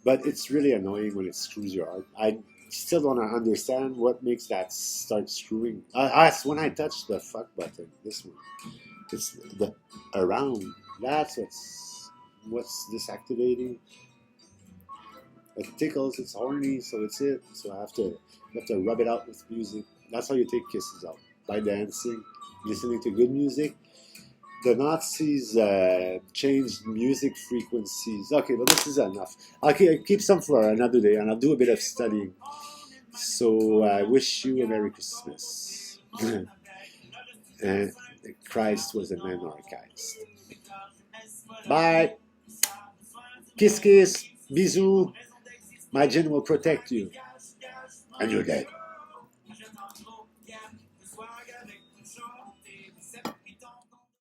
But it's really annoying when it screws your heart. I still don't understand what makes that start screwing. It's when I touch the fuck button. This one. It's the around. That's what's disactivating. It tickles. It's horny. So it's it. So you have to rub it out with music. That's how you take kisses out, by dancing, listening to good music. The Nazis changed music frequencies. Okay, but this is enough. I'll keep some for another day, and I'll do a bit of studying. So I wish you a Merry Christmas. And Christ was an anarchist. Bye. Kiss, kiss. Bisous. My gin will protect you. And you're dead.